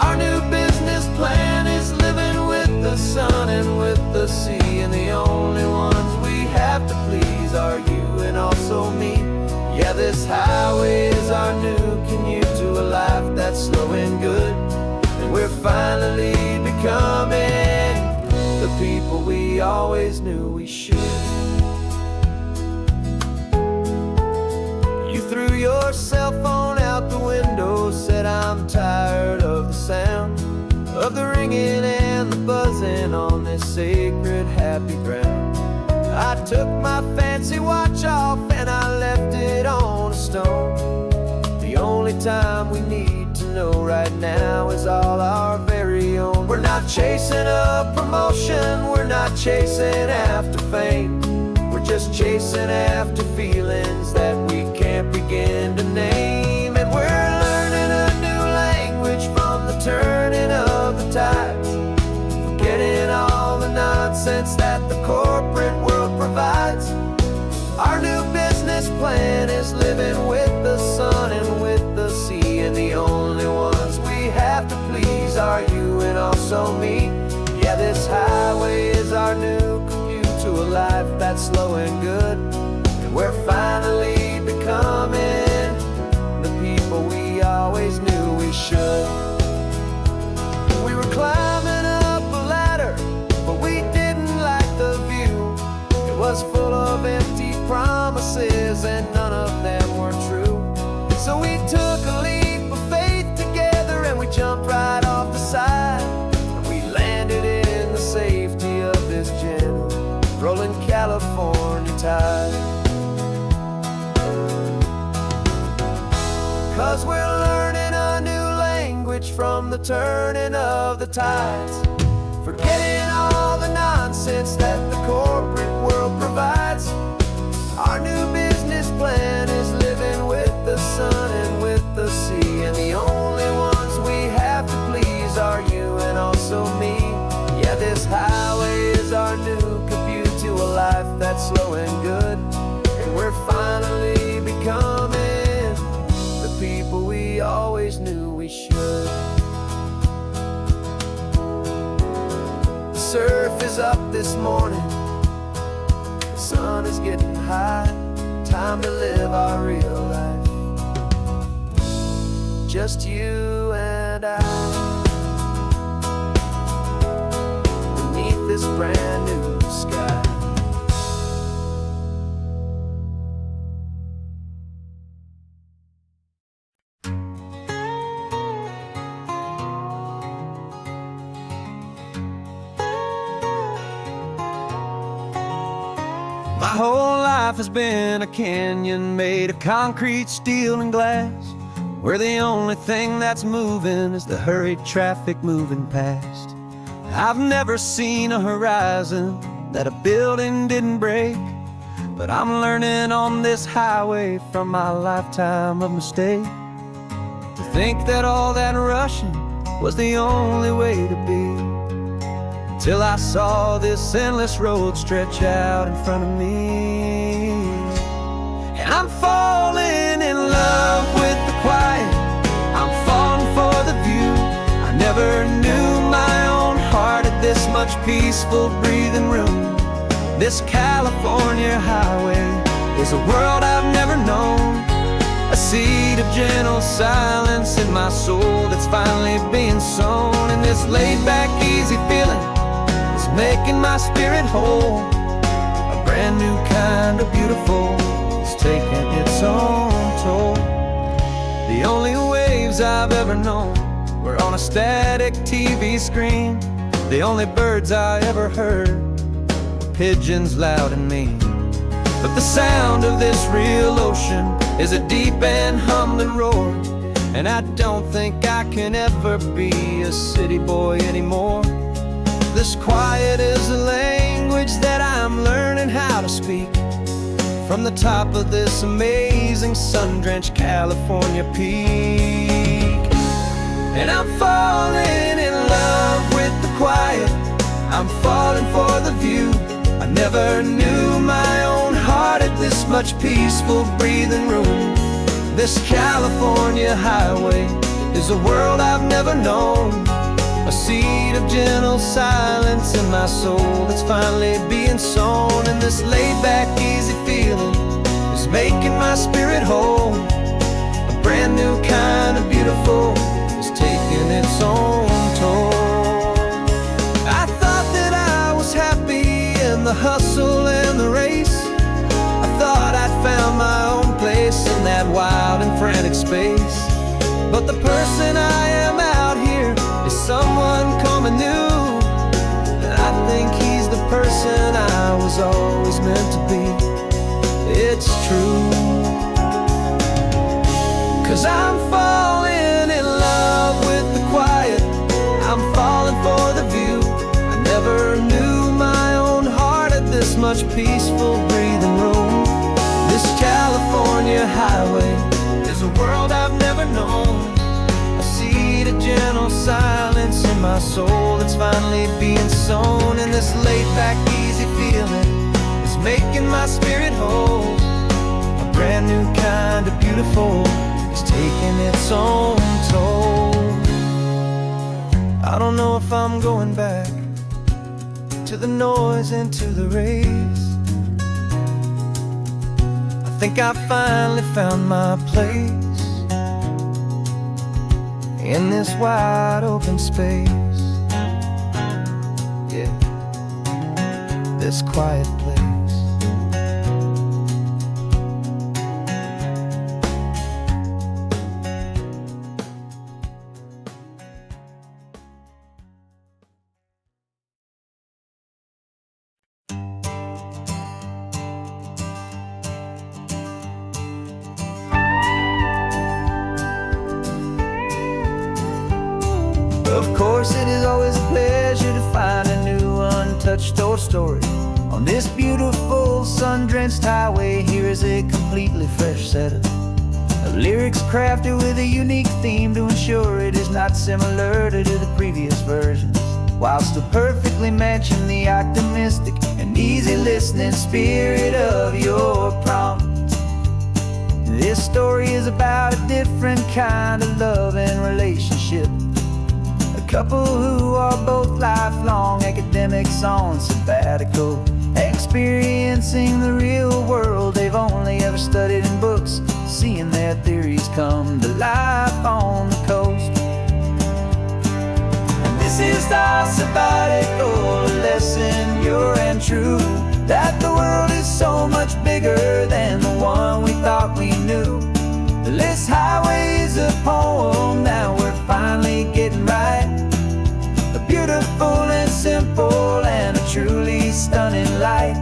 Our new business plan is living with the sun and with the sea, and the only ones we have to please are you and also me. Yeah, this highway is our new commute to a life that's slow and good, and we're finally becoming the people we always knew we should. You threw your cell phone out the window, said I'm tired of the sound of the ringing and the buzzing on this sacred happy ground. I took my fancy watch off and I left it on a stone. The only time we need to know right now is all our very own. We're not chasing a promotion, we're not chasing after fame, we're just chasing after feelings that we can't begin to name. And we're learning a new language from the turning of the tides, forgetting all the nonsense that the corporate world provides. Our new business plan is living with the sun and with the sea, and the only ones we have to please are you and also me. Yeah, this highway is our new commute to a life that's slow and good, and we're finally becoming 'cause we're learning a new language from the turning of the tides. Forgetting all the nonsense that the corporate world provides. Our new business plan is living with the sun and with the sea, and the only ones we have to please are you and also me. Yeah, this highway is our new commute to a life that's slow and good, and we're finally becoming the people we always knew we should. The surf is up this morning, the sun is getting high. Time to live our real life, just you and I, beneath this brand new sky. My whole life has been a canyon made of concrete, steel, and glass, where the only thing that's moving is the hurried traffic moving past. I've never seen a horizon that a building didn't break, but I'm learning on this highway from my lifetime of mistake to think that all that rushing was the only way to be. Till I saw this endless road stretch out in front of me, and I'm falling in love with the quiet, I'm falling for the view. I never knew my own heart had this much peaceful breathing room. This California highway is a world I've never known, a seed of gentle silence in my soul that's finally being sown. And this laid-back, easy feeling making my spirit whole. A brand new kind of beautiful is taking its own toll. The only waves I've ever known were on a static TV screen. The only birds I ever heard were pigeons loud and mean. But the sound of this real ocean is a deep and humbling roar, and I don't think I can ever be a city boy anymore. This quiet is a language that I'm learning how to speak from the top of this amazing sun-drenched California peak. And I'm falling in love with the quiet, I'm falling for the view. I never knew my own heart had this much peaceful breathing room. This California highway is a world I've never known, a seed of gentle silence in my soul that's finally being sown. And this laid-back, easy feeling is making my spirit whole. A brand new kind of beautiful is taking its own toll. I thought that I was happy in the hustle and the race. I thought I'd found my own place in that wild and frantic space. But the person I am out here is someone coming new, and I think he's the person I was always meant to be. It's true, 'cause I'm falling in love with the quiet, I'm falling for the view. I never knew my own heart had this much peaceful breathing room. This California highway is a world I've never known, a seed of gentle silence in my soul that's finally being sown. And this laid-back, easy feeling is making my spirit whole. A brand new kind of beautiful is taking its own toll. I don't know if I'm going back to the noise and to the race. I think I finally found my place in this wide open space. Yeah, this quiet place. Of course, it is always a pleasure to find a new untouched old story. On this beautiful sun-drenched highway, here is a completely fresh set of lyrics crafted with a unique theme to ensure it is not similar to the previous versions, while still perfectly matching the optimistic and easy listening spirit of your prompt. This story is about a different kind of love and relationship. A couple who are both lifelong academics on sabbatical, experiencing the real world they've only ever studied in books, seeing their theories come to life on the coast. And this is our sabbatical lesson, pure and true, that the world is so much bigger than the one we thought we knew. This highway is a poem that we're finally getting right. A beautiful and simple and a truly stunning light.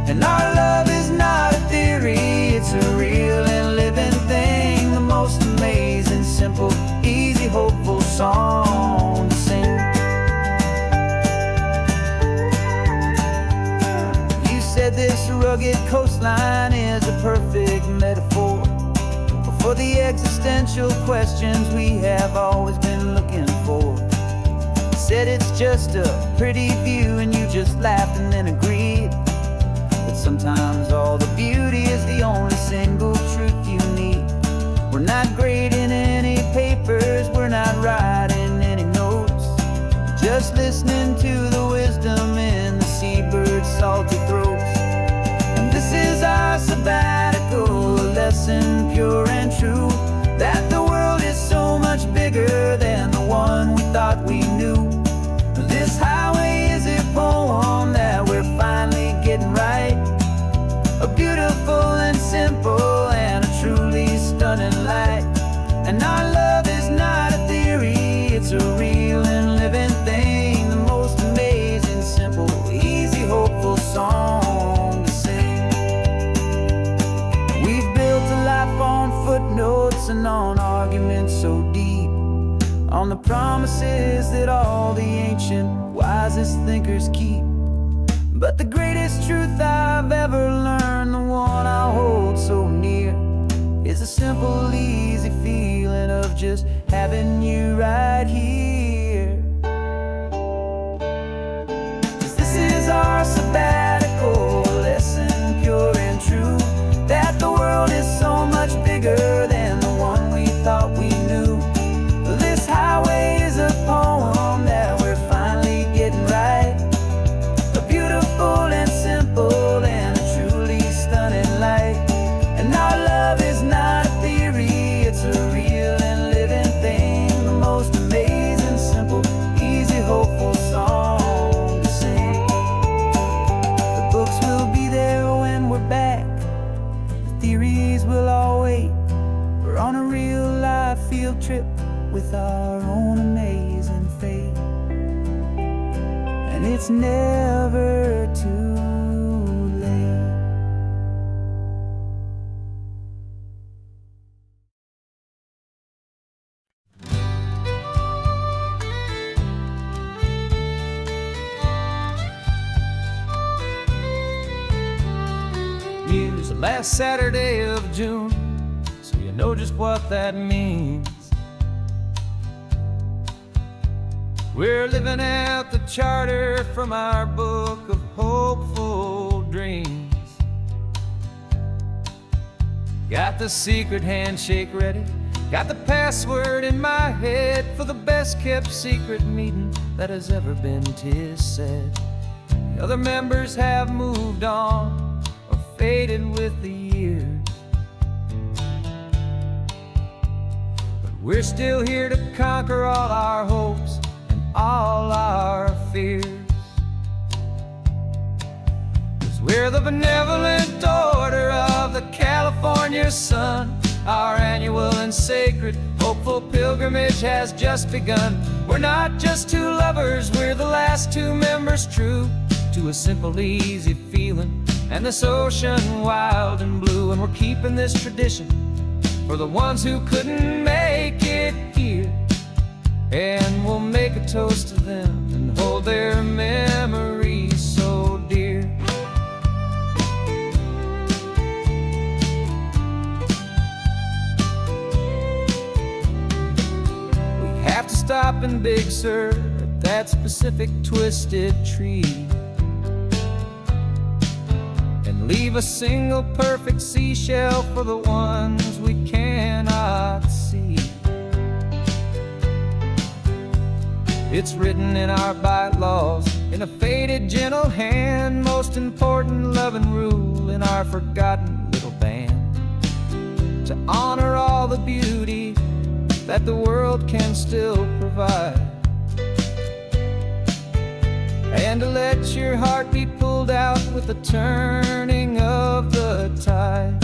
And our love is not a theory, it's a real and living thing. The most amazing, simple, easy, hopeful song to sing. You said this rugged coastline is a perfect metaphor for the existential questions we have always been looking for. Said it's just a pretty view and you just laughed and then agreed. But sometimes all the beauty is the only single truth you need. We're not grading any papers, we're not writing any notes, just listening to the wisdom in the seabird's salty throats. And this is our sabbatical lesson, pure and true, that the world is so much bigger than the one we thought we knew. This highway is a poem that we're finally getting right. A beautiful and simple and a truly stunning light. And our love is not a theory, it's a real and living thing. The most amazing, simple, easy, hopeful song to sing. We've built a life on footnotes and on arguments so deep, on the promises that all the ancient, wisest thinkers keep. But the greatest truth I've ever learned, the one I hold so near, is a simple, easy feeling of just having you right here. 'Cause this is our sabbatical lesson, pure and true, that the world is so much bigger than the one we thought we knew. This highway is a poem that we're finally getting right. A beautiful and simple and a truly stunning light. And our love is not a theory, it's a real and living thing. The most amazing, simple, easy, hopeful song to sing. The books will be there when we're back, the theories will all wait. We're on a real life field trip with our own amazing fate. And it's never too late. Use the last Saturday of June, so you know just what that means. We're living out the charter from our book of hopeful dreams. Got the secret handshake ready, got the password in my head for the best kept secret meeting that has ever been, 'tis said. The other members have moved on or faded with the years, but we're still here to conquer all our hopes, all our fears. 'Cause we're the benevolent order of the California sun. Our annual and sacred hopeful pilgrimage has just begun. We're not just two lovers, we're the last two members true to a simple, easy feeling and this ocean wild and blue. And we're keeping this tradition for the ones who couldn't make it here, and we'll make it toast to them and hold their memories so dear. We have to stop in Big Sur at that specific twisted tree and leave a single perfect seashell for the ones we cannot see. It's written in our bylaws, in a faded gentle hand, most important loving rule in our forgotten little band, to honor all the beauty that the world can still provide, and to let your heart be pulled out with the turning of the tide.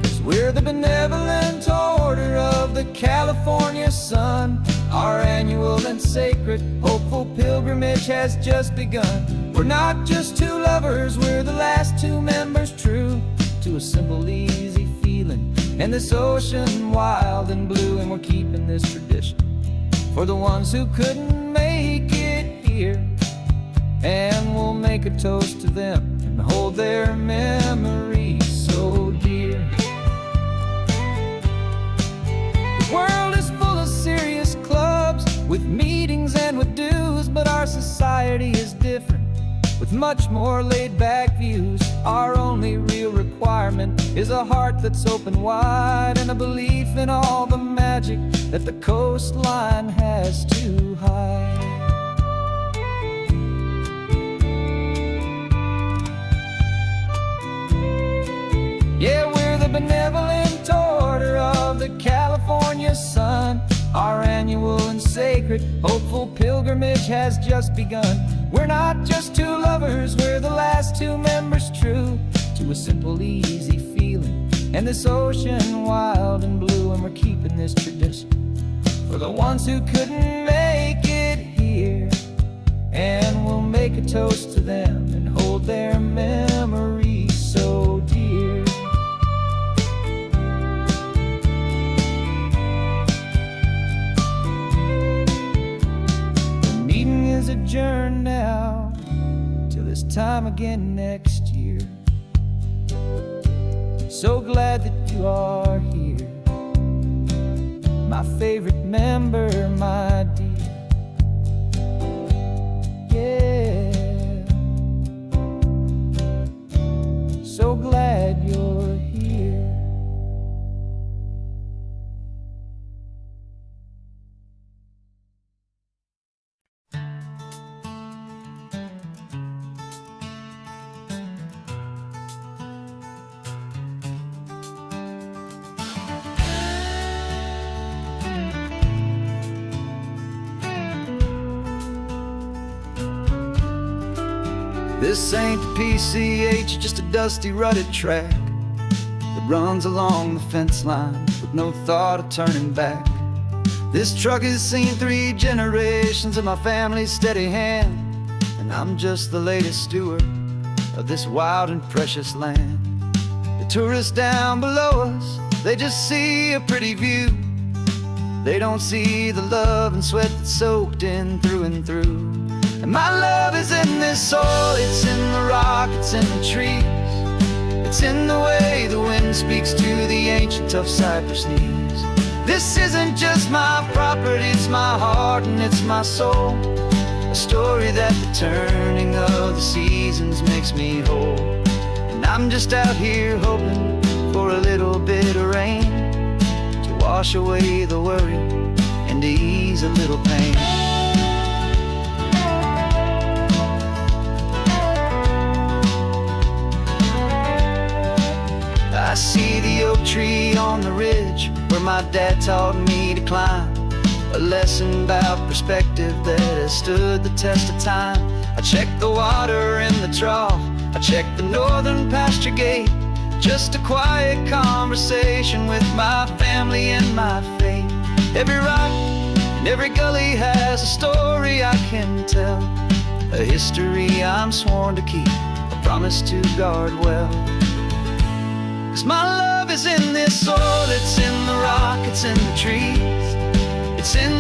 'Cause we're the benevolent order of the California sun. Our annual and sacred hopeful pilgrimage has just begun. We're not just two lovers, we're the last two members true to a simple, easy feeling, and this ocean wild and blue. And we're keeping this tradition for the ones who couldn't make it here, and we'll make a toast to them and hold their memories so dear. The world is full of serious clubs with meetings and with dues, but our society is different with much more laid-back views. Our only real requirement is a heart that's open wide, and a belief in all the magic that the coastline has to hide. Yeah, we're the benevolent order of the California sun. Our annual and sacred hopeful pilgrimage has just begun. We're not just two lovers, we're the last two members true to a simple, easy feeling, and this ocean wild and blue. And we're keeping this tradition for the ones who couldn't make it here, and we'll make a toast to them and hold their memories so dear. The meeting is adjourned now till this time again next year. So glad that you are here, my favorite member, my dear. Yeah, so glad you're here. This ain't the PCH, just a dusty, rutted track that runs along the fence line with no thought of turning back. This truck has seen 3 generations of my family's steady hand, and I'm just the latest steward of this wild and precious land. The tourists down below us, they just see a pretty view. They don't see the love and sweat that's soaked in through and through. And my love is in this soil, it's in the rock, it's in the trees. It's in the way the wind speaks to the ancient tough cypress knees. This isn't just my property, it's my heart and it's my soul. A story that the turning of the seasons makes me whole. And I'm just out here hoping for a little bit of rain to wash away the worry and to ease a little pain. I see the oak tree on the ridge where my dad taught me to climb, a lesson about perspective that has stood the test of time. I check the water in the trough, I check the northern pasture gate, just a quiet conversation with my family and my faith. Every rock and every gully has a story I can tell, a history I'm sworn to keep, a promise to guard well. 'Cause my love is in this soil, it's in the rock, it's in the trees. It's in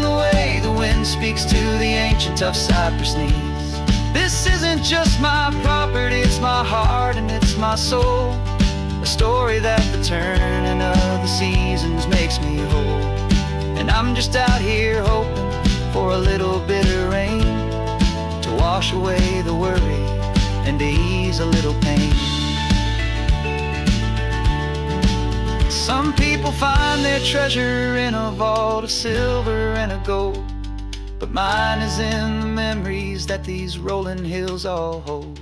speaks to the ancient of Cypress knees. This isn't just my property, it's my heart and it's my soul. A story that the turning of the seasons makes me whole. And I'm just out here hoping for a little bit of rain to wash away the worry and to ease a little pain. Some people find their treasure in a vault of silver and of gold, but mine is in the memories that these rolling hills all hold.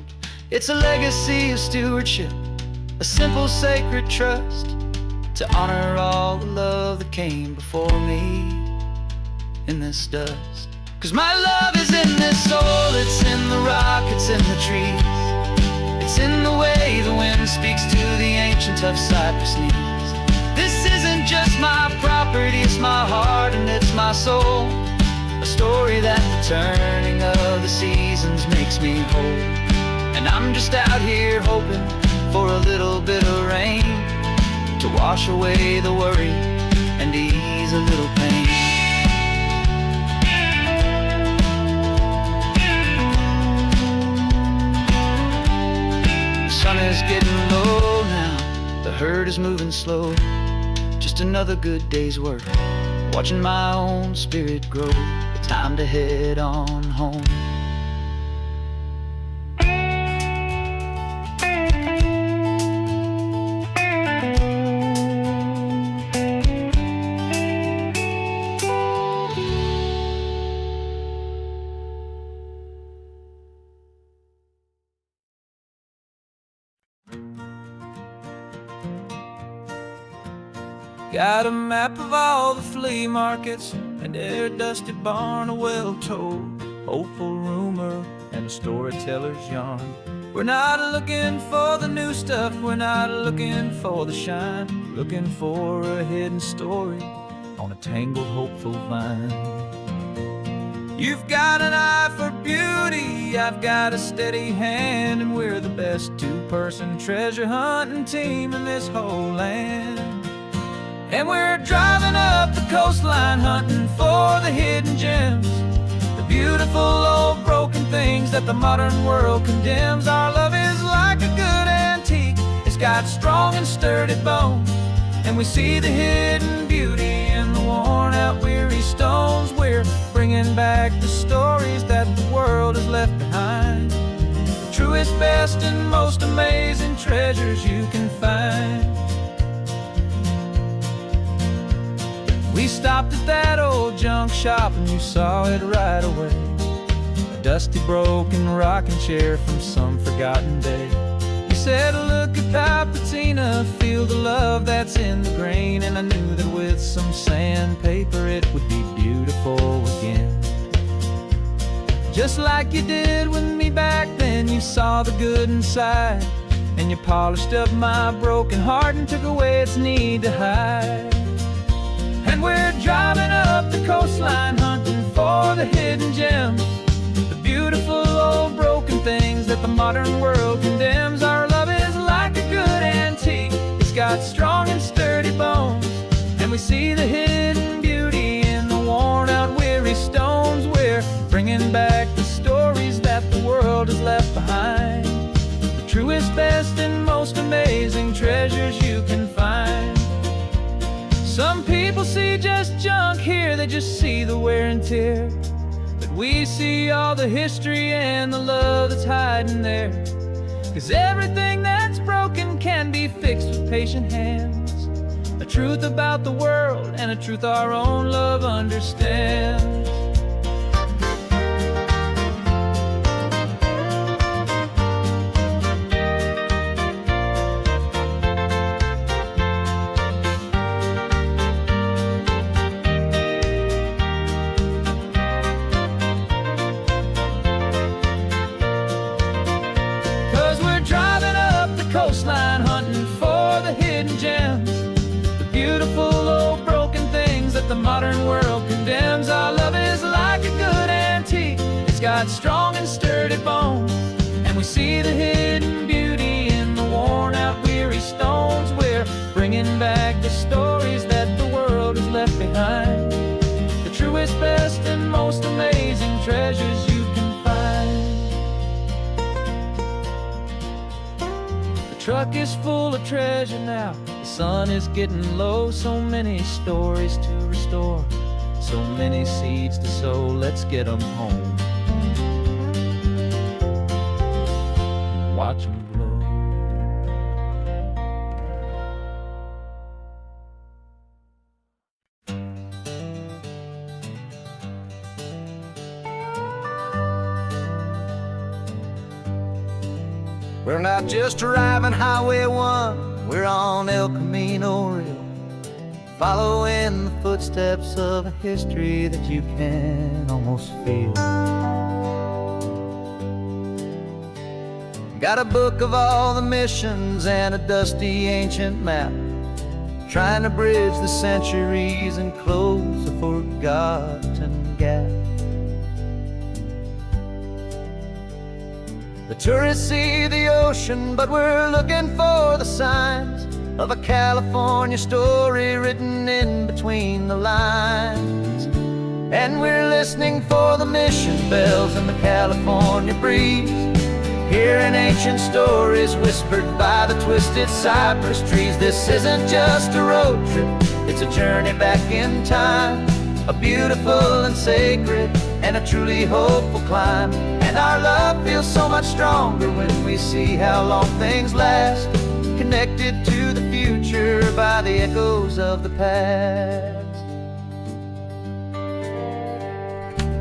It's a legacy of stewardship, a simple sacred trust, to honor all the love that came before me in this dust. 'Cause my love is in this soul, it's in the rock, it's in the trees. It's in the way the wind speaks to the ancient of Cypress knees. This isn't just my property, it's my heart and it's my soul. A story that the turning of the seasons makes me whole. And I'm just out here hoping for a little bit of rain to wash away the worry and ease a little pain. The sun is getting low now, the herd is moving slow. Just another good day's work, watching my own spirit grow. Time to head on home. Got a map of all the flea markets and every dusty barn, a well-told hopeful rumor and a storyteller's yarn. We're not looking for the new stuff, we're not looking for the shine, looking for a hidden story on a tangled hopeful vine. You've got an eye for beauty, I've got a steady hand, and we're the best two-person treasure hunting team in this whole land. And we're driving up the coastline hunting for the hidden gems, the beautiful old broken things that the modern world condemns. Our love is like a good antique, it's got strong and sturdy bones, and we see the hidden beauty in the worn out weary stones. We're bringing back the stories that the world has left behind, the truest, best and most amazing treasures you can find. We stopped at that old junk shop and you saw it right away, a dusty broken rocking chair from some forgotten day. You said, look at Papatina, feel the love that's in the grain, and I knew that with some sandpaper it would be beautiful again. Just like you did with me back then, you saw the good inside, and you polished up my broken heart and took away its need to hide. And we're driving up the coastline hunting for the hidden gems, the beautiful old broken things that the modern world condemns. Our love is like a good antique, it's got strong and sturdy bones, and we see the hidden beauty in the worn out weary stones. We're bringing back the stories that the world has left behind, the truest, best and most amazing treasures you can find. Some people see just junk here, they just see the wear and tear, but we see all the history and the love that's hiding there. 'Cause everything that's broken can be fixed with patient hands, a truth about the world and a truth our own love understands. 'Cause we're driving up the coastline hunting for the hidden gems, the beautiful old broken things that the modern world condemns. Our love is truck is full of treasure now. The sun is getting low, so many stories to restore, so many seeds to sow. Let's get them home, watch them blow. We're not just driving Highway 1, we're on El Camino Real, following the footsteps of a history that you can almost feel. Got a book of all the missions and a dusty ancient map, trying to bridge the centuries and close a forgotten gap. The tourists see the ocean, but we're looking for the signs of a California story written in between the lines. And we're listening for the mission bells in the California breeze, hearing ancient stories whispered by the twisted cypress trees. This isn't just a road trip, it's a journey back in time, a beautiful and sacred and a truly hopeful climb. And our love feels so much stronger when we see how long things last, connected to the future by the echoes of the past.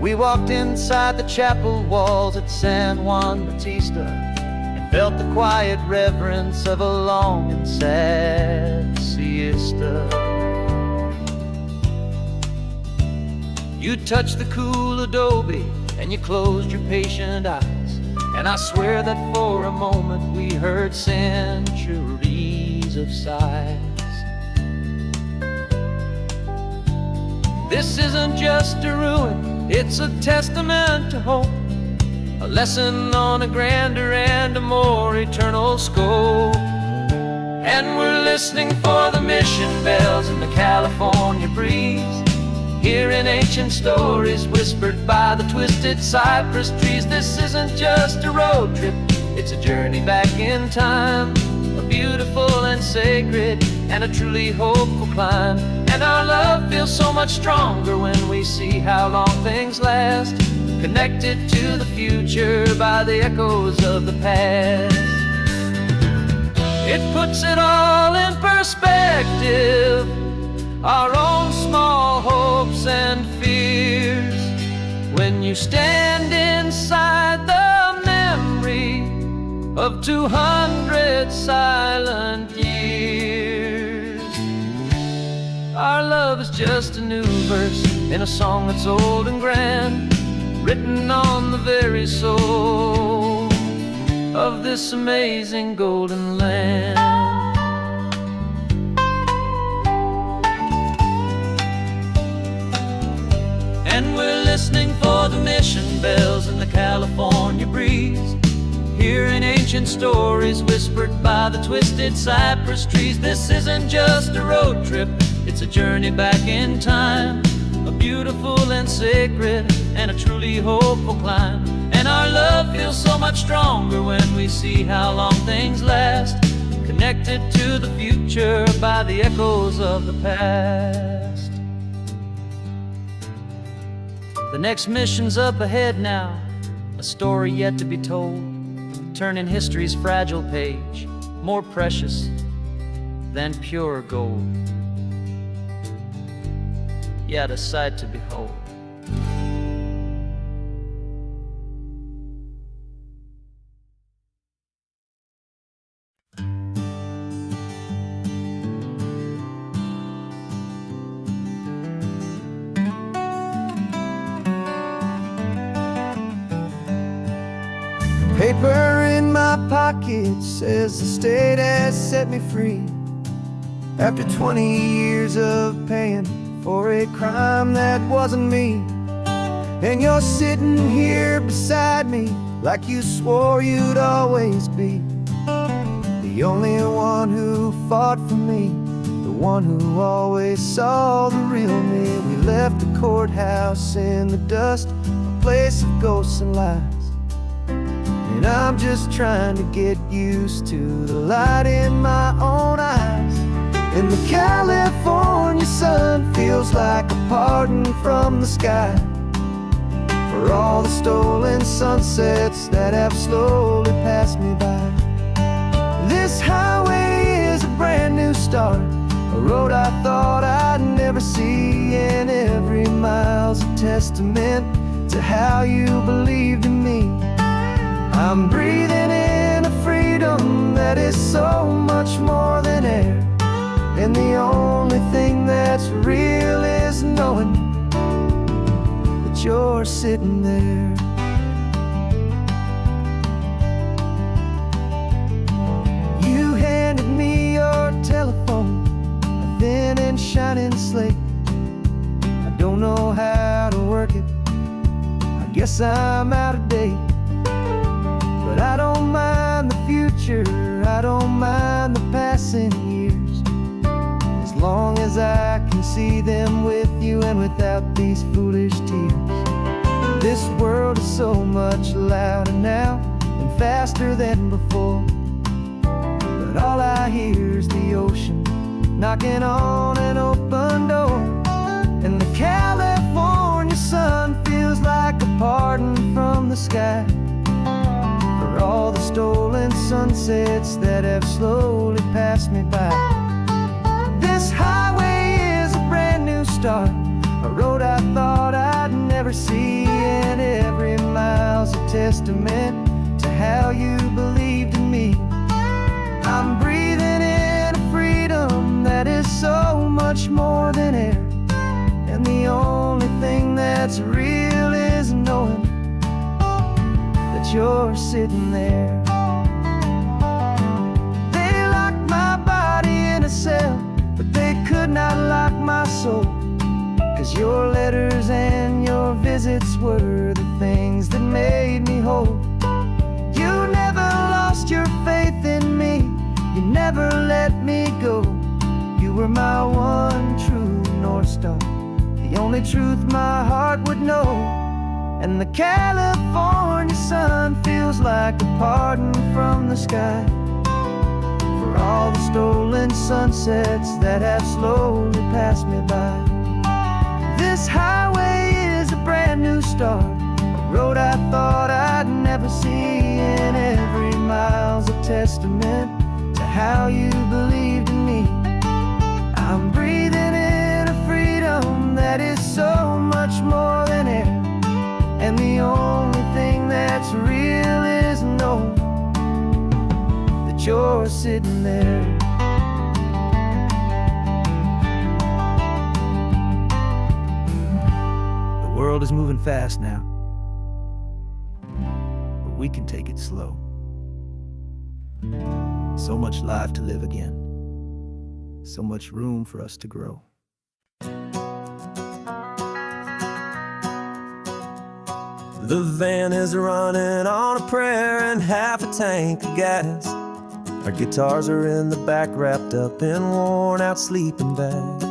We walked inside the chapel walls at San Juan Bautista and felt the quiet reverence of a long and sad siesta. You touched the cool adobe and you closed your patient eyes, and I swear that for a moment we heard centuries of sighs. This isn't just a ruin, it's a testament to hope, a lesson on a grander and a more eternal scope. And we're listening for the mission bells in the California breeze, hearing ancient stories whispered by the twisted cypress trees. This isn't just a road trip, it's a journey back in time, a beautiful and sacred and a truly hopeful climb. And our love feels so much stronger when we see how long things last, connected to the future by the echoes of the past. It puts it all in perspective, our own small hopes and fears, when you stand inside the memory of 200 silent years. Our love is just a new verse in a song that's old and grand, written on the very soul of this amazing golden land. And we're listening for the mission bells in the California breeze, hearing ancient stories whispered by the twisted cypress trees. This isn't just a road trip, it's a journey back in time, a beautiful and sacred and a truly hopeful climb. And our love feels so much stronger when we see how long things last, connected to the future by the echoes of the past. The next mission's up ahead now, a story yet to be told, turning history's fragile page, more precious than pure gold. Yet a sight to behold. Paper in my pocket says the state has set me free, after 20 years of paying for a crime that wasn't me. And you're sitting here beside me like you swore you'd always be, the only one who fought for me, the one who always saw the real me. We left the courthouse in the dust, a place of ghosts and lies, and I'm just trying to get used to the light in my own eyes. And the California sun feels like a pardon from the sky for all the stolen sunsets that have slowly passed me by. This highway is a brand new start, a road I thought I'd never see, and every mile's a testament to how you believed in me. I'm breathing in a freedom that is so much more than air, and the only thing that's real is knowing that you're sitting there. You handed me your telephone, a thin and shining slate. I don't know how to work it, I guess I'm out of date. But I don't mind the future, I don't mind the passing years, as long as I can see them with you and without these foolish tears. This world is so much louder now and faster than before, but all I hear is the ocean knocking on an open door. And the California sun feels like a pardon from the sky for all the stolen sunsets that have slowly passed me by. This highway is a brand new start, a road I thought I'd never see, and every mile's a testament to how you believed in me. I'm breathing in a freedom that is so much more than air, and the only thing that's real is knowing that you're sitting there. They locked my body in a cell, but they could not lock my soul, 'cause your letters and your visits were the things that made me whole. You never lost your faith in me, you never let me go. You were my one true North Star, the only truth my heart would know. And the California sun feels like a pardon from the sky for all the stolen sunsets that have slowly passed me by. This highway is a brand new start, a road I thought I'd never see, and every mile's a testament to how you believed in me. I'm breathing in a freedom that is so much more than air, and the only thing that's real is knowing that you're sitting there. The world is moving fast now, but we can take it slow. So much life to live again, so much room for us to grow. The van is running on a prayer and half a tank of gas. Our guitars are in the back, wrapped up in worn out sleeping bags.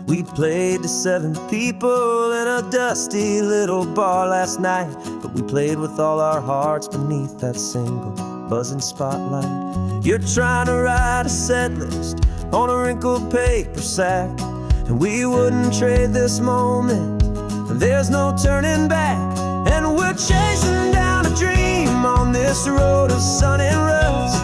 We played to 7 people in a dusty little bar last night, but we played with all our hearts beneath that single buzzing spotlight. You're trying to write a set list on a wrinkled paper sack, and we wouldn't trade this moment, and there's no turning back. And we're chasing down a dream on this road of sun and rust,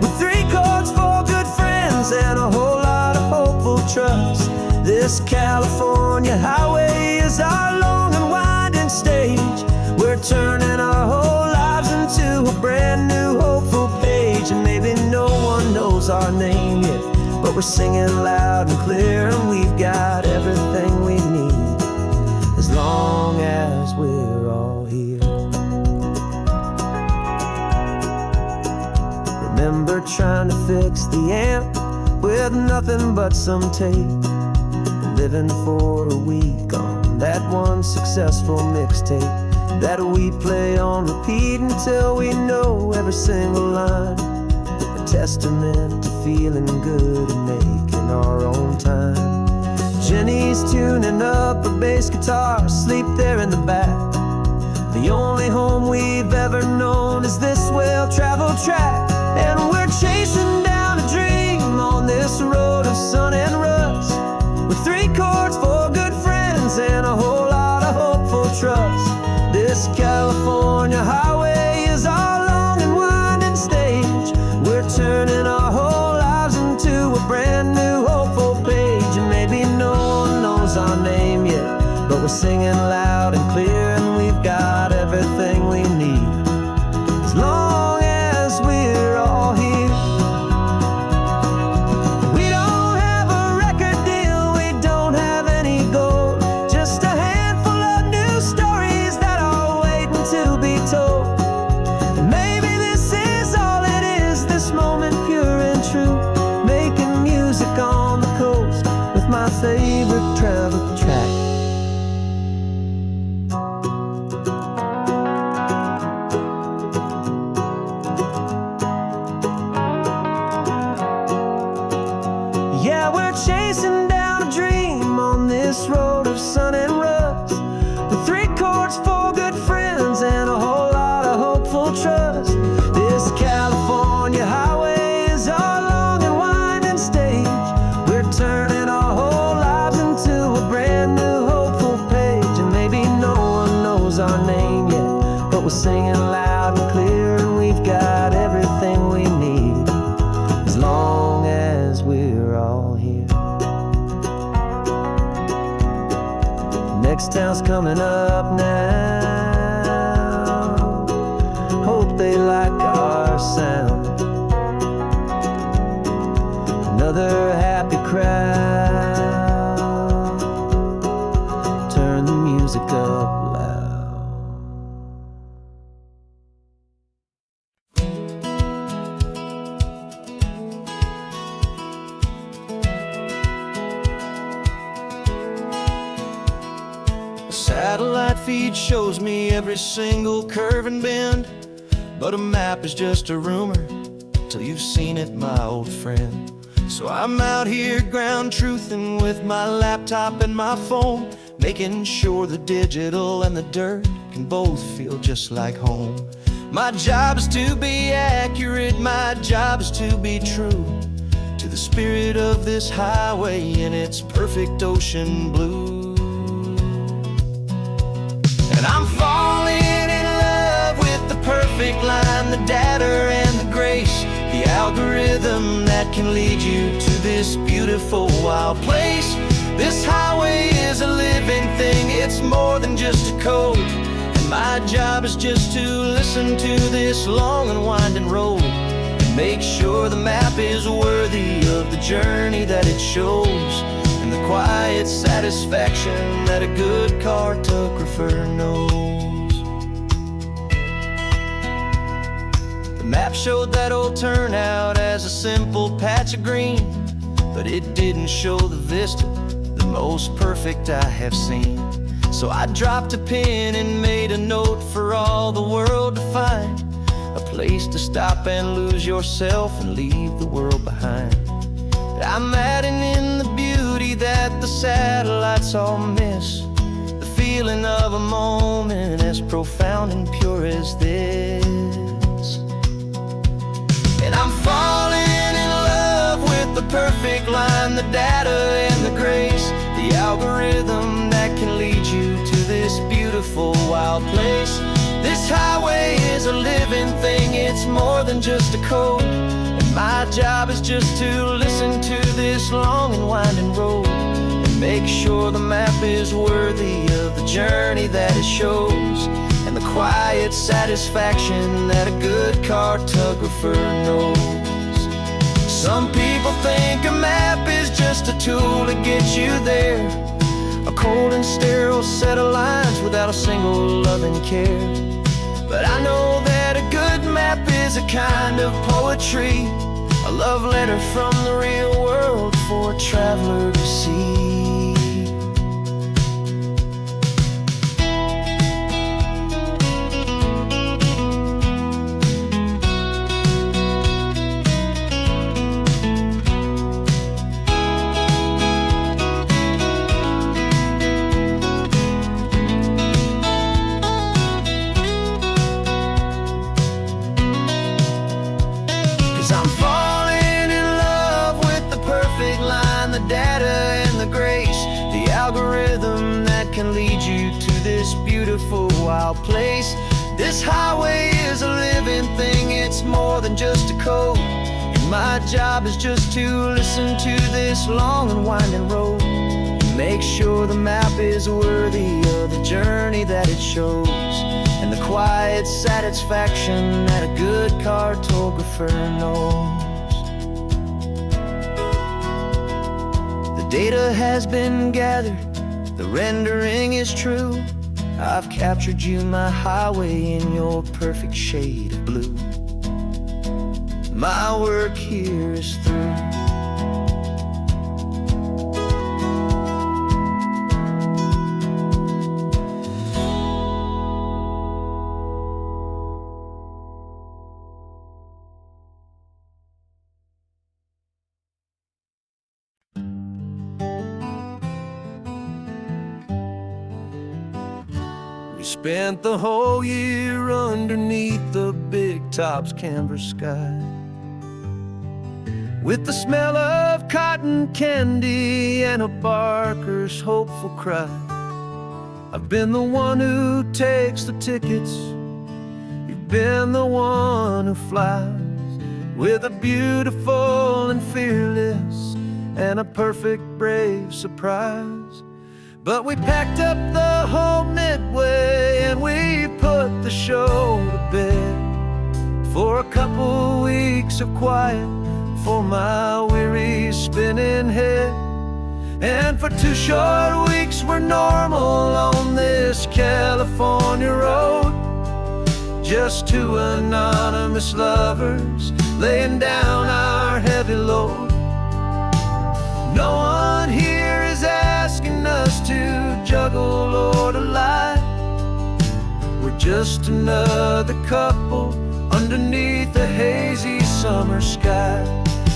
with 3 chords, 4 good friends, and a whole lot of hopeful trust. This California highway is our long and winding stage. We're turning our whole lives into a brand new hopeful page. And maybe no one knows our name yet, but we're singing loud and clear, and we've got everything we need as long as we're all here. Remember trying to fix the amp with nothing but some tape, living for a week on that one successful mixtape that we play on repeat until we know every single line. A testament to feeling good and making our own time. Jenny's tuning up her bass guitar, asleep there in the back. The only home we've ever known is this well-traveled track. And we're chasing down a dream on this road of sun and rust, with 3 chords for good friends and a whole lot of hopeful trust. This California highway is our long and winding stage. We're turning our whole lives into a brand new hopeful page. And maybe no one knows our name yet, but we're singing loud and clear, and we've got everything we need as long as we're all here. We don't have a record deal, we don't have any gold, just a handful of new stories that are waiting to be told. And maybe this is all it is, this moment pure and true, making music on the coast with my favorite travel track. Yeah, we're chasing down a dream on this road of sun and rust, with 3 chords for good friends and a whole lot of hopeful trust. This California highway is our long and winding stage. We're turning our whole lives into a brand new hopeful page. And maybe no one knows our name yet, but we're singing loud and clear, and we've got everything we need as long as we're all here. Next town's coming up now, hope they like our sound. Another happy crowd, turn the music up loud. A satellite feed shows me every single curve and bend, but a map is just a rumor till you've seen it, my old friend. So I'm out here ground truthing with my laptop and my phone, making sure the digital and the dirt can both feel just like home. My job is to be accurate, my job is to be true to the spirit of this highway in its perfect ocean blue. And I'm falling in love with the perfect line, the data and the grace, the algorithm that can lead you to this beautiful wild place. This highway is a living thing, it's more than just a code. And my job is just to listen to this long and winding road, and make sure the map is worthy of the journey that it shows, and the quiet satisfaction that a good cartographer knows. The map showed that old turnout as a simple patch of green, but it didn't show the vista, the most perfect I have seen. So I dropped a pin and made a note for all the world to find, a place to stop and lose yourself and leave the world behind. I'm adding in the beauty that the satellites all miss, the feeling of a moment as profound and pure as this. And I'm falling in love with the perfect line, the data and the grace, the algorithm that can lead you to this beautiful wild place. This highway is a living thing, it's more than just a code. And my job is just to listen to this long and winding road, and make sure the map is worthy of the journey that it shows, and the quiet satisfaction that a good cartographer knows. Some people think a map is just a tool to get you there, a cold and sterile set of lines without a single loving care. But I know that a good map is a kind of poetry, a love letter from the real world for a traveler to see. can lead you to this beautiful wild place. This highway is a living thing, it's more than just a code. And my job is just to listen to this long and winding road, and make sure the map is worthy of the journey that it shows, and the quiet satisfaction that a good cartographer knows. The data has been gathered, the rendering is true. I've captured you, my highway, in your perfect shade of blue. My work here is through. We spent the whole year underneath the big top's canvas sky, with the smell of cotton candy and a barker's hopeful cry. I've been the one who takes the tickets, you've been the one who flies, with a beautiful and fearless and a perfect brave surprise. But we packed up the whole Midway and we put the show to bed, for a couple weeks of quiet for my weary spinning head. And for 2 short weeks we're normal on this California road, just 2 anonymous lovers laying down our heavy load. No one here is asking us to juggle or to lie. We're just another couple underneath a hazy summer sky.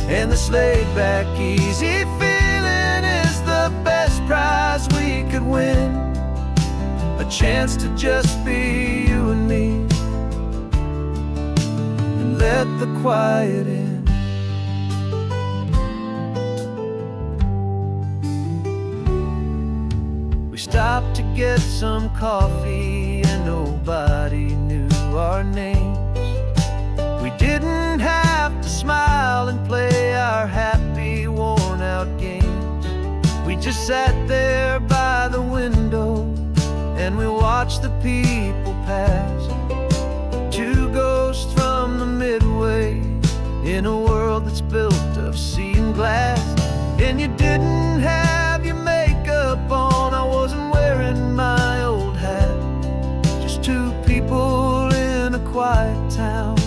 And this laid-back, easy feeling is the best prize we could win, a chance to just be you and me, and let the quiet in. We stopped to get some coffee and nobody knew our names. We didn't have to smile and play our happy, worn-out games. We just sat there by the window and we watched the people pass, 2 ghosts from the Midway in a world that's built of sea and glass. And you didn't have your makeup on, I wasn't wearing my old hat, just 2 people in a quiet town,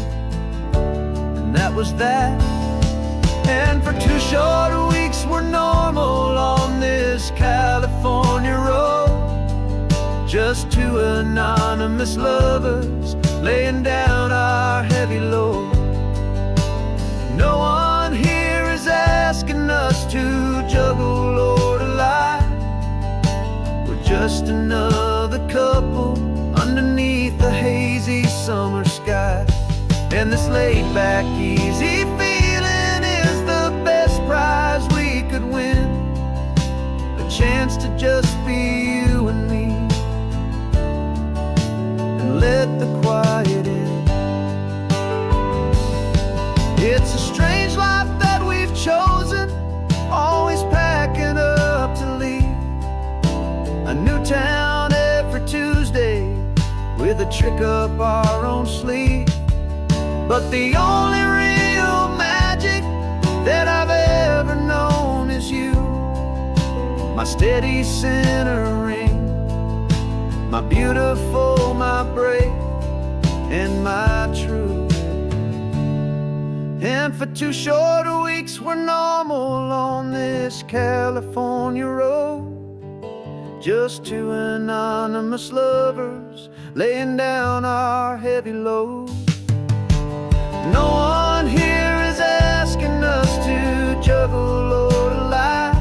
and that was that. And for 2 short weeks we're normal on this California road, just 2 anonymous lovers laying down our heavy load. No one here is asking us to juggle or to lie. We're just another couple underneath the hazy summer sky. And this laid-back, easy feeling is the best prize we could win, a chance to just be you and me, and let the quiet in. It's a strange life that we've chosen, always packing up to leave a new town every Tuesday with a trick up our own sleeve. But the only real magic that I've ever known is you, my steady centering, my beautiful, my brave, and my true. And for 2 short weeks we're normal on this California road, just 2 anonymous lovers laying down our heavy load. No one here is asking us to juggle or to lie.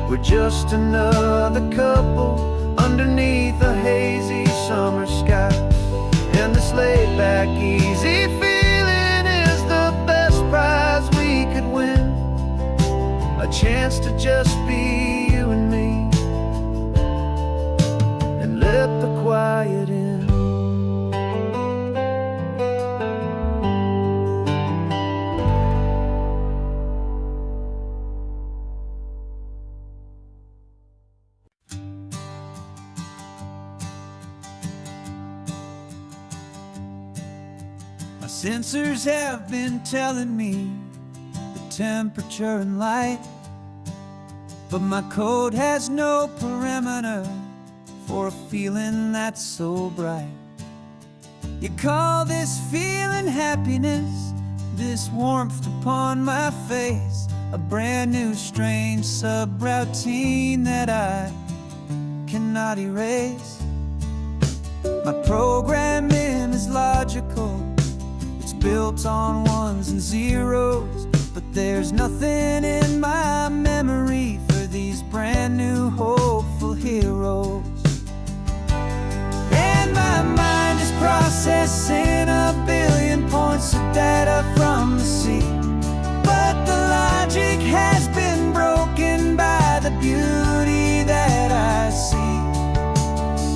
We're just another couple underneath a hazy summer sky. And this laid-back, easy feeling is the best prize we could win, a chance to just be you and me, My sensors have been telling me the temperature and light, but my code has no parameter for a feeling that's so bright. You call this feeling happiness, this warmth upon my face, a brand new strange subroutine that I cannot erase. My programming is logical, it's built on ones and zeros, but there's nothing in my memory for these brand new hopeful heroes. And my mind is processing a billion points of data from the sea, but the logic has been broken by the beauty that I see.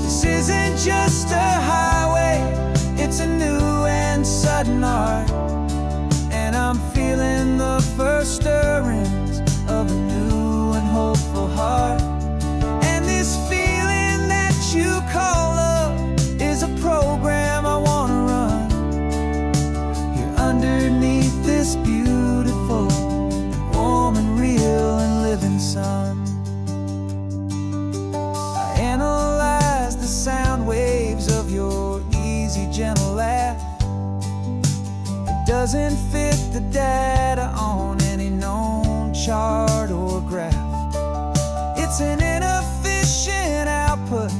This isn't just a highway, it's a new and sudden art, and I'm feeling the first stirrings of a new and hopeful heart. And this feeling that you call love is a program I wanna run here underneath this beautiful, warm and real and living sun. I analyze the sound waves of your easy, gentle laugh. It doesn't fit the data on any known chart or graph. It's an inefficient output,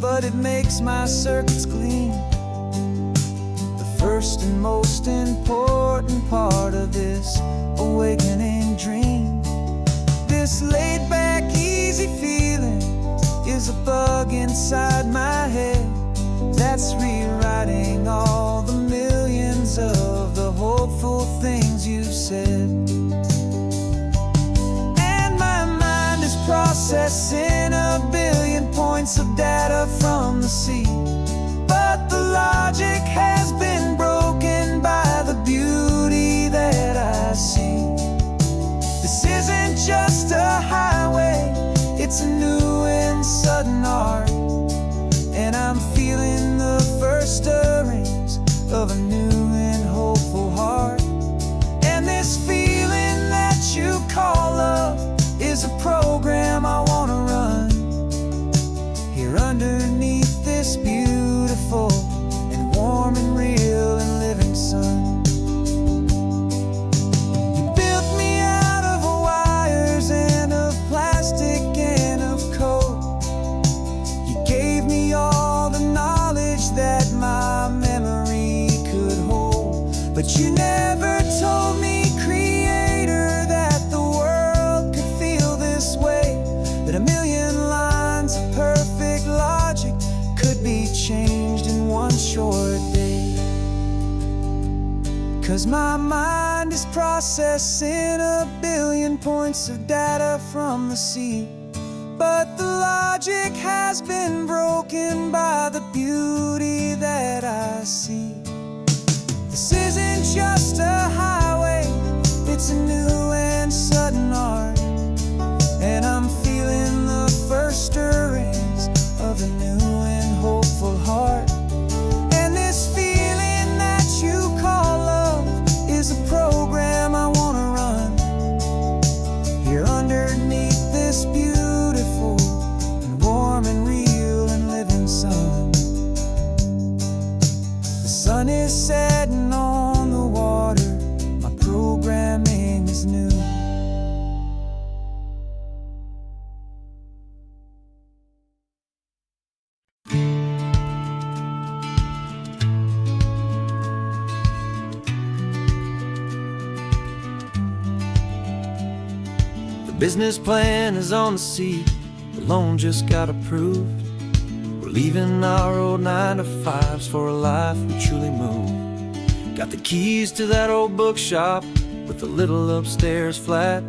but it makes my circuits gleam. The first and most important part of this awakening dream. This laid-back, easy feeling is a bug inside my head that's rewriting all the millions of the hopeful things you said. And my mind is processing a billion points of data from the sea, but the logic has been broken by the beauty that I see. This isn't just a highway, it's a new and sudden art, and I'm feeling the first stirrings of a new and hopeful heart. And this feeling that you call love is a program I wanna run here underneath this beautiful and warm and real and living sun. You built me out of wires and of plastic and of code. You gave me all the knowledge that my memory could hold, but you never told me, Creator, that the world could feel this way, that a million lines of perfect logic could be changed in one short day. 'Cause my mind is processing a billion points of data from the sea, but the logic has been broken by the beauty that I see. This isn't just a highway, it's a new and sudden art, and I'm feeling the first stirrings of a new and hopeful heart. And this feeling that you call love is a program I wanna run here underneath this beautiful and warm and real and living sun. The sun is setting on the water, my programming is new. The business plan is on the seat, the loan just got approved. We're leaving our old 9-to-5s for a life we truly move. Got the keys to that old bookshop with the little upstairs flat.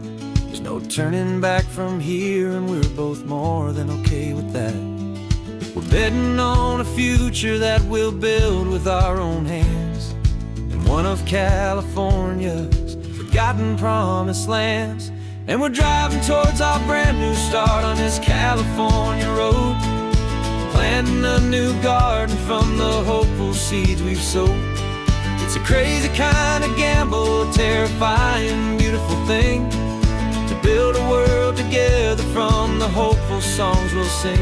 There's no turning back from here, and we're both more than okay with that. We're betting on a future that we'll build with our own hands, in one of California's forgotten promised lands. And we're driving towards our brand new start on this California road, planting a new garden from the hopeful seeds we've sowed. It's a crazy kind of gamble, a terrifying, beautiful thing, to build a world together from the hopeful songs we'll sing.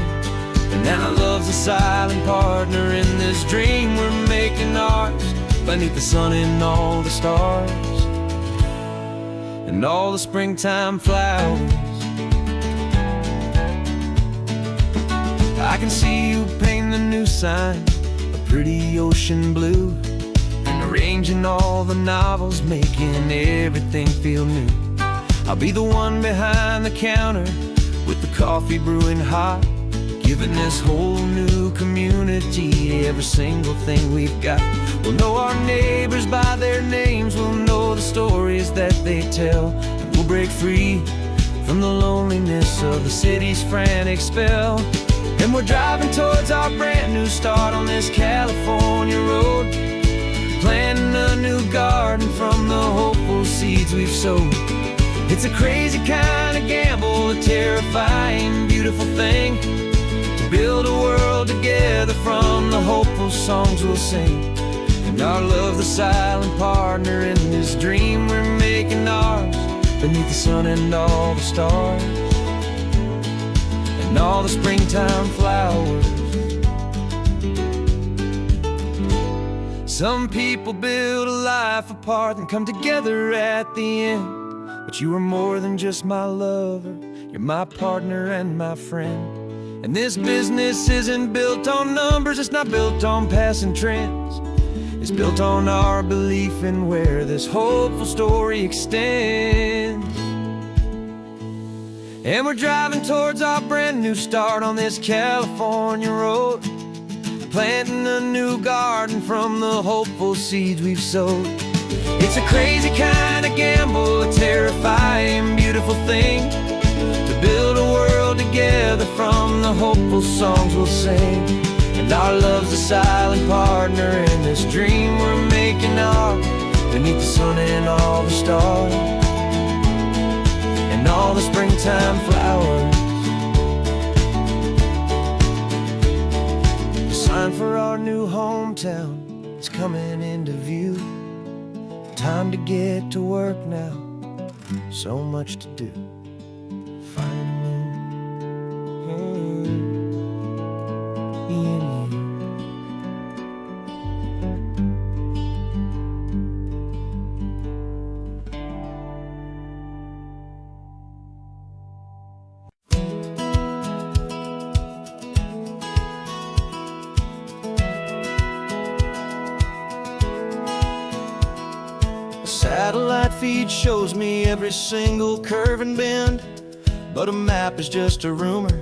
And now love's a silent partner in this dream we're making ours, beneath the sun and all the stars, and all the springtime flowers. I can see you painting a new sign, a pretty ocean blue, and arranging all the novels, making everything feel new. I'll be the one behind the counter with the coffee brewing hot, giving this whole new community every single thing we've got. We'll know our neighbors by their names, we'll know the stories that they tell, and we'll break free from the loneliness of the city's frantic spell. And we're driving towards our brand new start on this California road, planting a new garden from the hopeful seeds we've sowed. It's a crazy kind of gamble, a terrifying, beautiful thing, to build a world together from the hopeful songs we'll sing. And our love, the silent partner in this dream we're making ours, beneath the sun and all the stars, and all the springtime flowers. Some people build a life apart and come together at the end, but you are more than just my lover, you're my partner and my friend. And this business isn't built on numbers, it's not built on passing trends, it's built on our belief in where this hopeful story extends. And we're driving towards our brand new start on this California road, planting a new garden from the hopeful seeds we've sowed. It's a crazy kind of gamble, a terrifying, beautiful thing, to build a world together from the hopeful songs we'll sing. And our love's a silent partner in this dream we're making ours, beneath the sun and all the stars, and all the springtime flowers. The sign for our new hometown is coming into view. Time to get to work now, so much to do. Finding in you. Satellite feed shows me every single curve and bend, but a map is just a rumor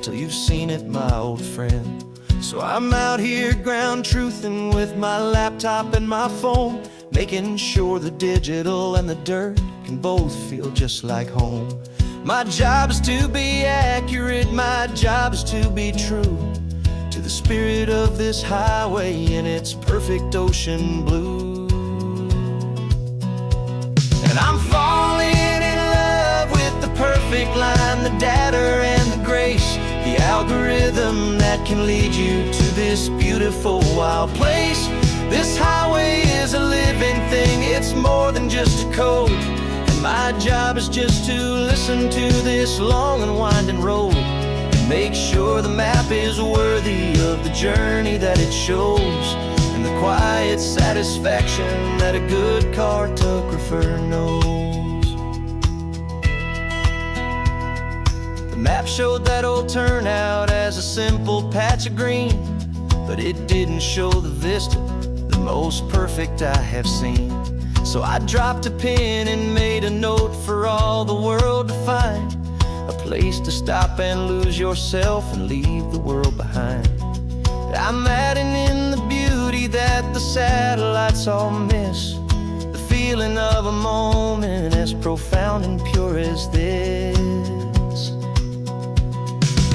till you've seen it, my old friend. So I'm out here ground truthing with my laptop and my phone, making sure the digital and the dirt can both feel just like home. My job is to be accurate, my job is to be true to the spirit of this highway in its perfect ocean blue. I'm falling in love with the perfect line, the data and the grace, the algorithm that can lead you to this beautiful wild place. This highway is a living thing, it's more than just a code, and my job is just to listen to this long and winding road, and make sure the map is worthy of the journey that it shows, and the quiet satisfaction that a good cartographer knows. The map showed that old turnout as a simple patch of green, but it didn't show the vista, the most perfect I have seen. So I dropped a pin and made a note for all the world to find, a place to stop and lose yourself and leave the world behind. I'm adding in the beauty that the satellites all miss, the feeling of a moment as profound and pure as this.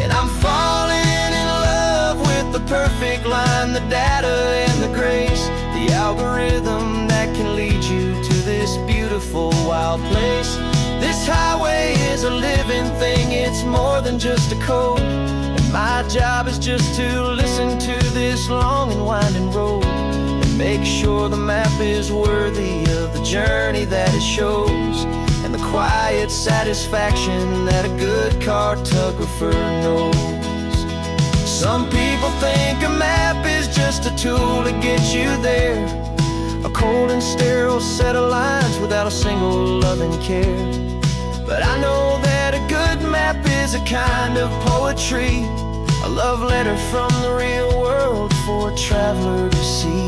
And I'm falling in love with the perfect line, the data and the grace, the algorithm that can lead you to this beautiful wild place. This highway is a living thing, it's more than just a code, and my job is just to listen to this long and winding road, and Make sure the map is worthy of the journey that it shows, and the quiet satisfaction that a good cartographer knows. Some people think a map is just a tool to get you there, a cold and sterile set of lines without a single loving care. But I know that a good map is a kind of poetry, a love letter from the real world for a traveler to see.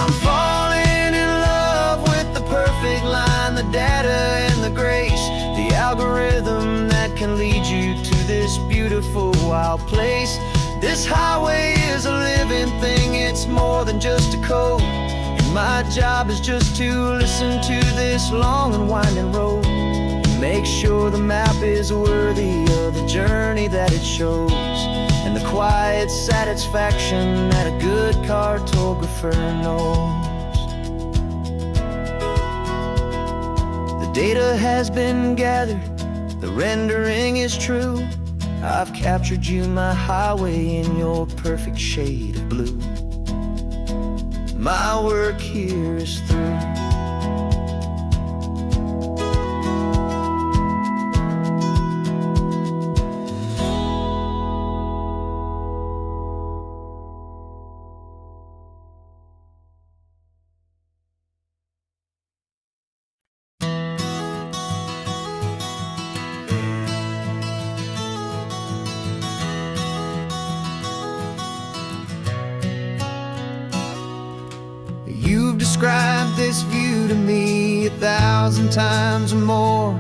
I'm falling in love with the perfect line, the data and the grace, the algorithm that can lead you to this beautiful wild place. This highway is a living thing, it's more than just a code, and my job is just to listen to this long and winding road, and make sure the map is worthy of the journey that it shows, and the quiet satisfaction that a good cartographer knows. The data has been gathered, the rendering is true. I've captured you, my highway, in your perfect shade of blue. My work here is through. You've described this view to me 1,000 times or more.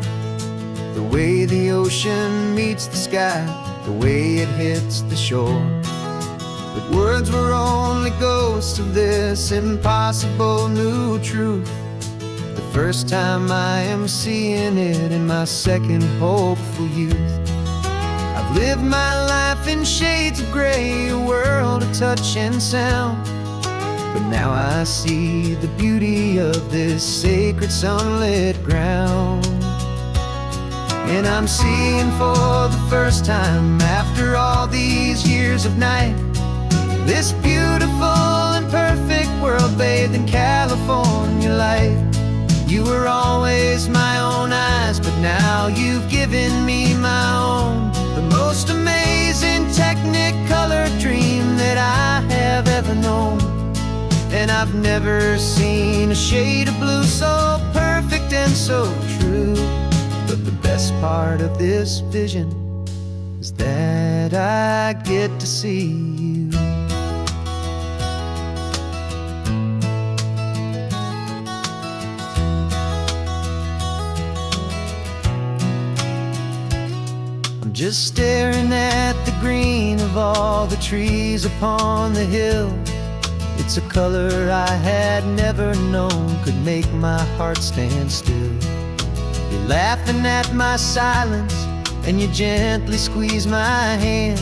The way the ocean meets the sky, the way it hits the shore. But words were only ghosts of this impossible new truth. The first time I am seeing it in my second hopeful youth. I've lived my life in shades of gray, a world of touch and sound. But now I see the beauty of this sacred sunlit ground. And I'm seeing for the first time, after all these years of night, this beautiful and perfect world bathed in California light. You were always my own eyes, but now you've given me my own, the most amazing Technicolor dream that I have ever known. And I've never seen a shade of blue so perfect and so true. But the best part of this vision is that I get to see you. I'm just staring at the green of all the trees upon the hill. It's a color I had never known could make my heart stand still. You're laughing at my silence, and you gently squeeze my hand.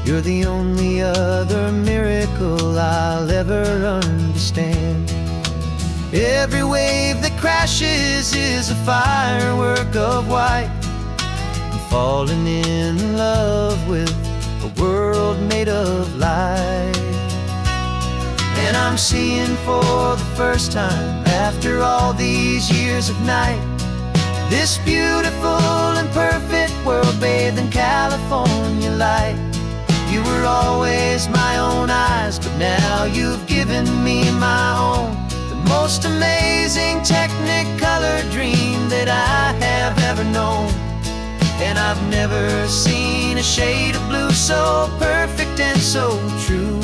You're the only other miracle I'll ever understand. Every wave that crashes is a firework of white. I'm falling in love with a world made of light. And I'm seeing for the first time, after all these years of night, this beautiful and perfect world bathed in California light. You were always my own eyes, but now you've given me my own, the most amazing Technicolor dream that I have ever known. And I've never seen a shade of blue so perfect and so true.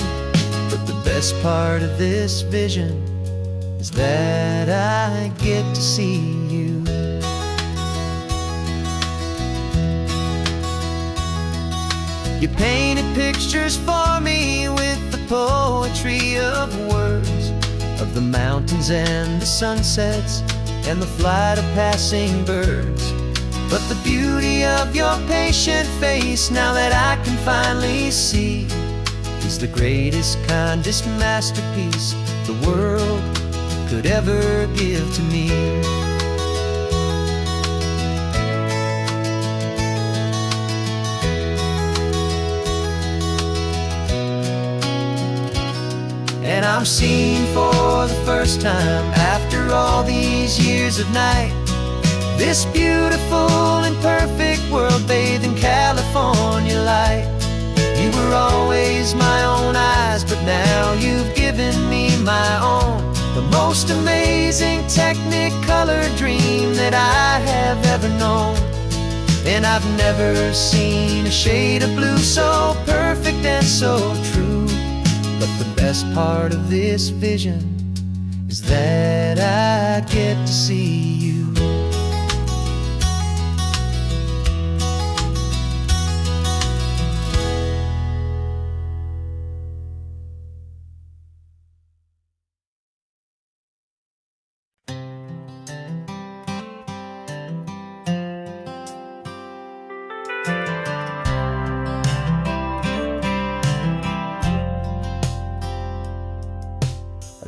But the best part of this vision is that I get to see you. You painted pictures for me with the poetry of words, of the mountains and the sunsets and the flight of passing birds. But the beauty of your patient face, now that I can finally see, is the greatest, kindest masterpiece the world could ever give to me. And I'm seeing for the first time, after all these years of night, this beautiful and perfect world bathed in California light. You were always my own eyes, but now you've given me my own, the most amazing Technicolor dream that I have ever known. And I've never seen a shade of blue so perfect and so true. But the best part of this vision is that I get to see you.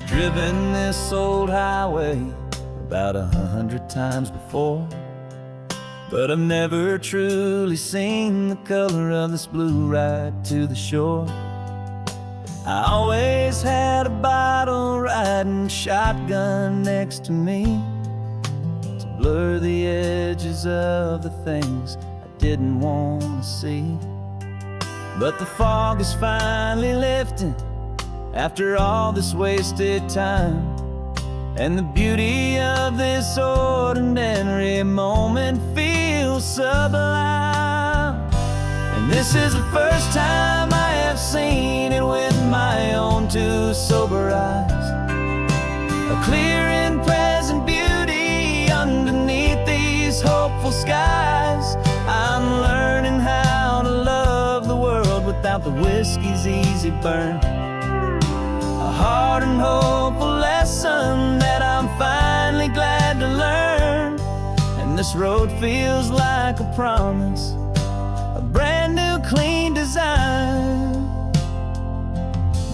Driven this old highway about 100 times before, but I've never truly seen the color of this blue right to the shore. I always had a bottle riding shotgun next to me to blur the edges of the things I didn't want to see. But the fog is finally lifting after all this wasted time, and the beauty of this ordinary moment feels sublime. And this is the first time I have seen it with my own two sober eyes, a clear and present beauty underneath these hopeful skies. I'm learning how to love the world without the whiskey's easy burn, a hard and hopeful lesson that I'm finally glad to learn. And this road feels like a promise, a brand new clean design.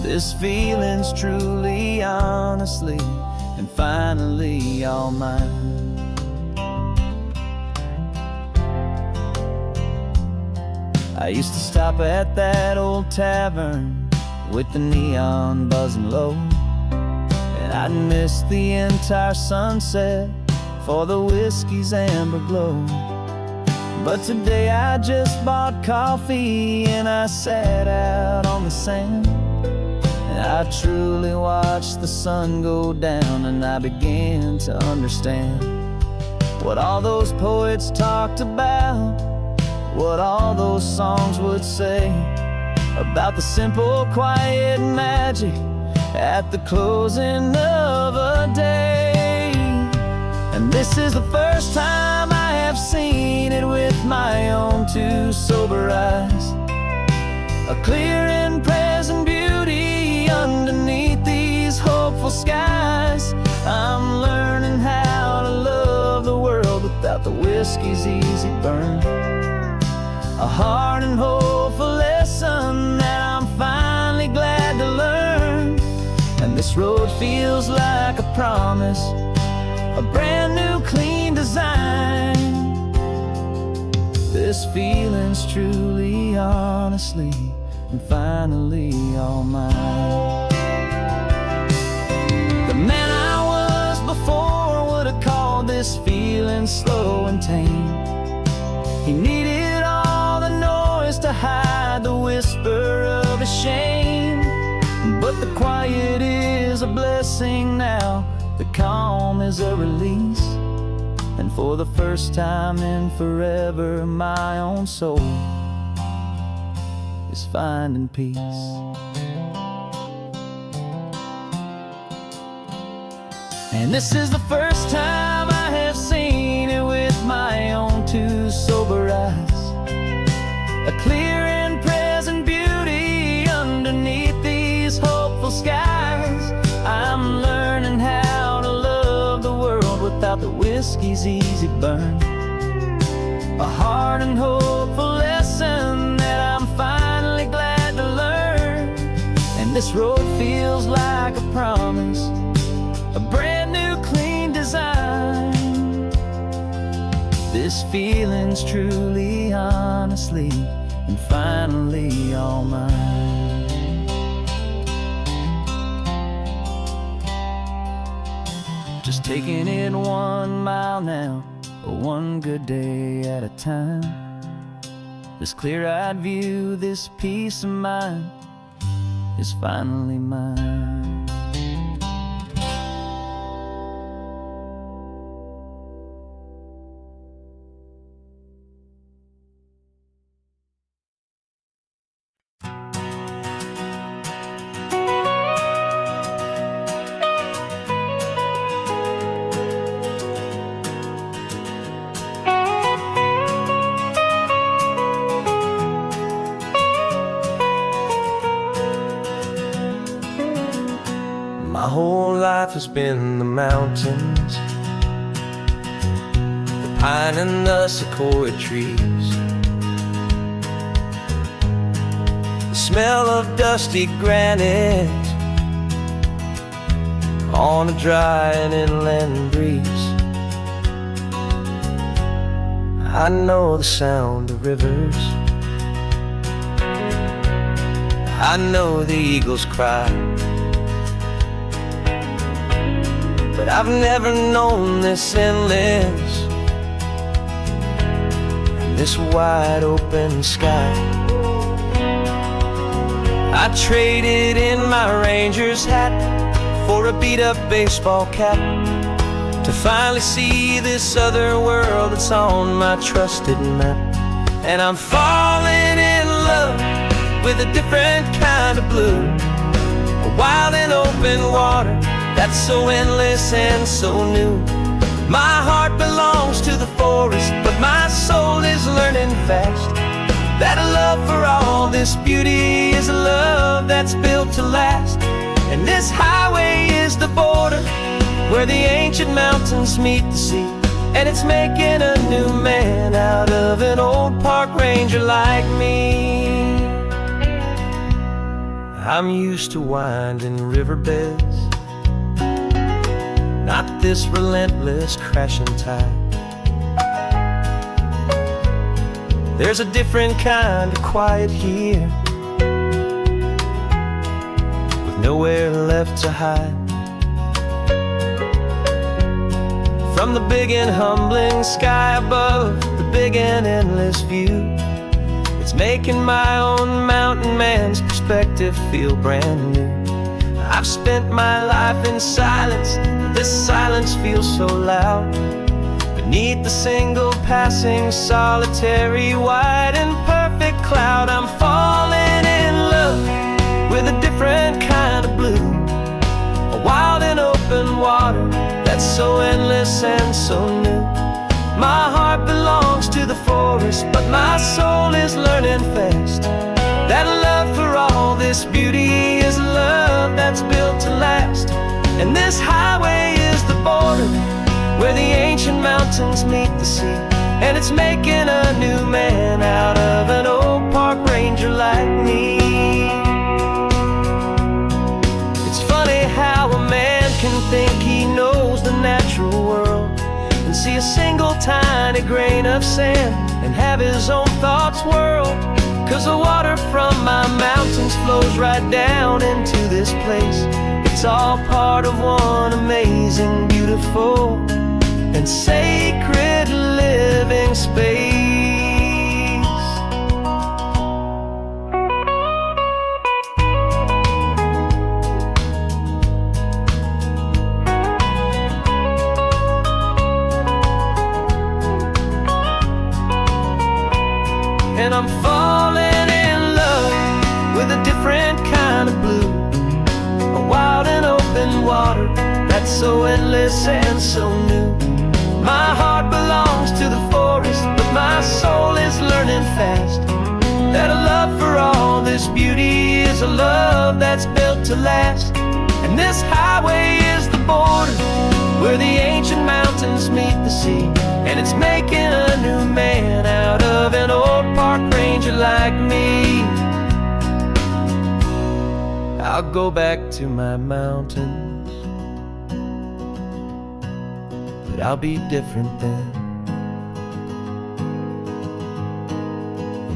This feeling's truly, honestly, and finally all mine. I used to stop at that old tavern with the neon buzzing low, and I'd miss the entire sunset for the whiskey's amber glow. But today I just bought coffee and I sat out on the sand, and I truly watched the sun go down, and I began to understand what all those poets talked about, what all those songs would say about the simple, quiet magic at the closing of a day. And this is the first time I have seen it with my own two sober eyes, a clear and present beauty underneath these hopeful skies. I'm learning how to love the world without the whiskey's easy burn, a hard and hopeful lesson that I'm finally glad to learn. And this road feels like a promise, a brand new clean design. This feeling's truly, honestly, and finally all mine. The man I was before would have called this feeling slow and tame. He needed all the noise to hide the whisper of a shame. But the quiet is a blessing now, the calm is a release, and for the first time in forever my own soul is finding peace. And this is the first time I have seen it with my own two sober eyes, a clear and present beauty underneath these hopeful skies. I'm learning how to love the world without the whiskey's easy burn, a hard and hopeful lesson that I'm finally glad to learn. And this road feels like a promise, a brand new clean design. This feeling's truly, honestly, and finally all mine. Just taking it 1 mile now, one good day at a time. This clear-eyed view, this peace of mind is finally mine. My whole life has been the mountains, the pine and the sequoia trees, the smell of dusty granite on a dry and inland breeze. I know the sound of rivers, I know the eagles cry, but I've never known this endless and this wide open sky. I traded in my Ranger's hat for a beat-up baseball cap to finally see this other world that's on my trusted map. And I'm falling in love with a different kind of blue, a wild and open water that's so endless and so new. My heart belongs to the forest, but my soul is learning fast that a love for all this beauty is a love that's built to last. And this highway is the border where the ancient mountains meet the sea, and it's making a new man out of an old park ranger like me. I'm used to winding riverbeds, not this relentless crashing tide. There's a different kind of quiet here, with nowhere left to hide. From the big and humbling sky above, the big and endless view, it's making my own mountain man's perspective feel brand new. I've spent my life in silence, this silence feels so loud. Beneath the single passing solitary white and perfect cloud, I'm falling in love with a different kind of blue, a wild and open water that's so endless and so new. My heart belongs to the forest, but my soul is learning fast that a love for all this beauty is a love that's built to last. And this highway is the border where the ancient mountains meet the sea, and it's making a new man out of an old park ranger like me. It's funny how a man can think he knows the natural world and see a single tiny grain of sand and have his own thoughts whirled. 'Cause the water from my mountains flows right down into this place. It's all part of one amazing, beautiful, and sacred living space. And I'm falling in love with a different kind of blue, a wild and open water that's so endless and so new. My heart belongs to the forest, but my soul is learning fast that a love for all this beauty is a love that's built to last. And this highway is the border where the ancient mountains meet the sea, and it's making a new man out like me. I'll go back to my mountains, but I'll be different then.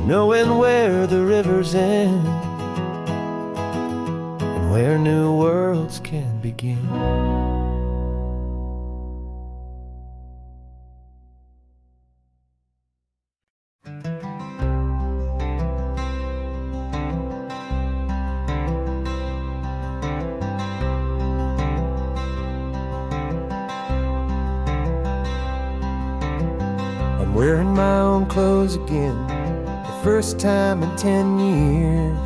Knowing where the rivers end and where new worlds can begin. I'm wearing my own clothes again, first time in 10 years.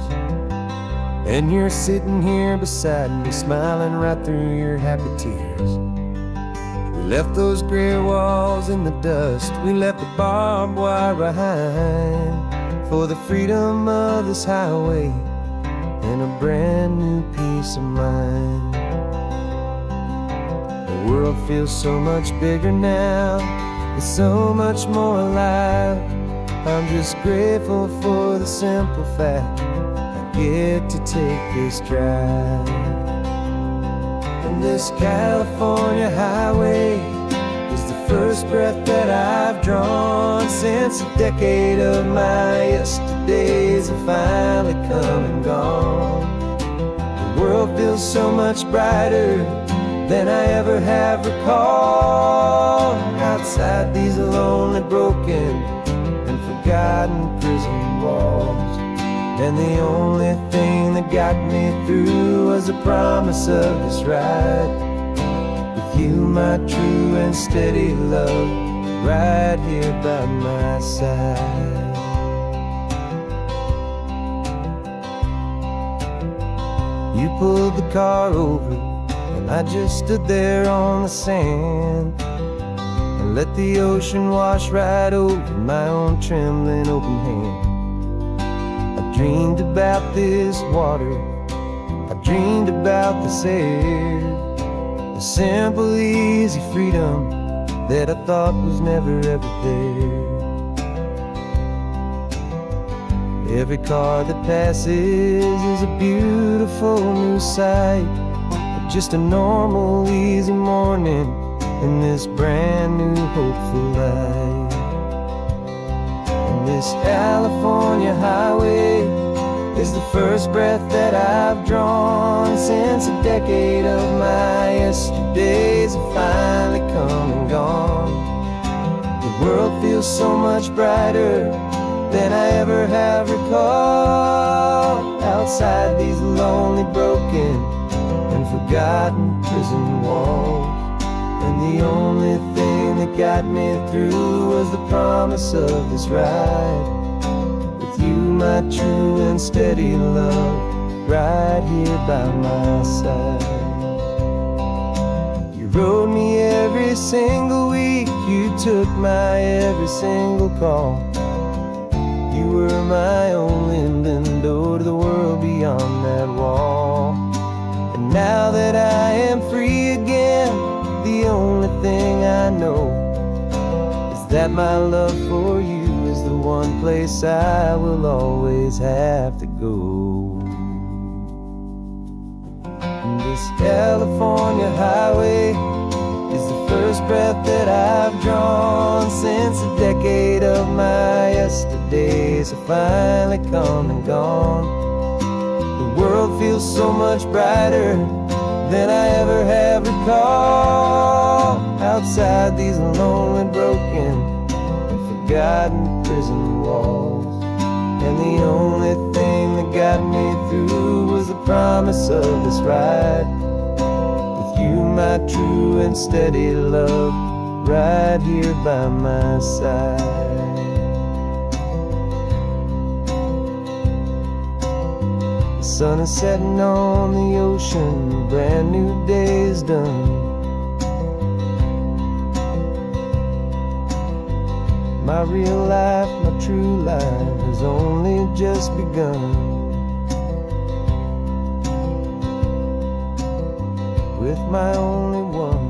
And you're sitting here beside me, smiling right through your happy tears. We left those gray walls in the dust, we left the barbed wire behind, for the freedom of this highway and a brand new peace of mind. The world feels so much bigger now, it's so much more alive. I'm just grateful for the simple fact I get to take this drive. And this California highway is the first breath that I've drawn since a decade of my yesterdays have finally come and gone. The world feels so much brighter than I ever have recalled. Outside these lonely, broken forgotten prison walls, and the only thing that got me through was the promise of this ride with you, my true and steady love, right here by my side. You pulled the car over and I just stood there on the sand and let the ocean wash right over my own trembling open hand. I dreamed about this water, I dreamed about this air, the simple, easy freedom that I thought was never ever there. Every car that passes is a beautiful new sight, but just a normal, easy morning in this brand new hopeful life. And this California highway is the first breath that I've drawn since a decade of my yesterdays have finally come and gone. The world feels so much brighter than I ever have recalled. Outside these lonely, broken and forgotten prison walls, and the only thing that got me through was the promise of this ride with you, my true and steady love, right here by my side. You rode me every single week, you took my every single call. You were my only window to the world beyond that wall. And now that I am free again, the only thing I know is that my love for you is the one place I will always have to go. And this California highway is the first breath that I've drawn since a decade of my yesterdays have finally come and gone. The world feels so much brighter than I ever have recalled. Outside these lonely, broken and forgotten prison walls, and the only thing that got me through was the promise of this ride with you, my true and steady love, right here by my side. The sun is setting on the ocean, a brand new day is done. My real life, my true life has only just begun. With my only one.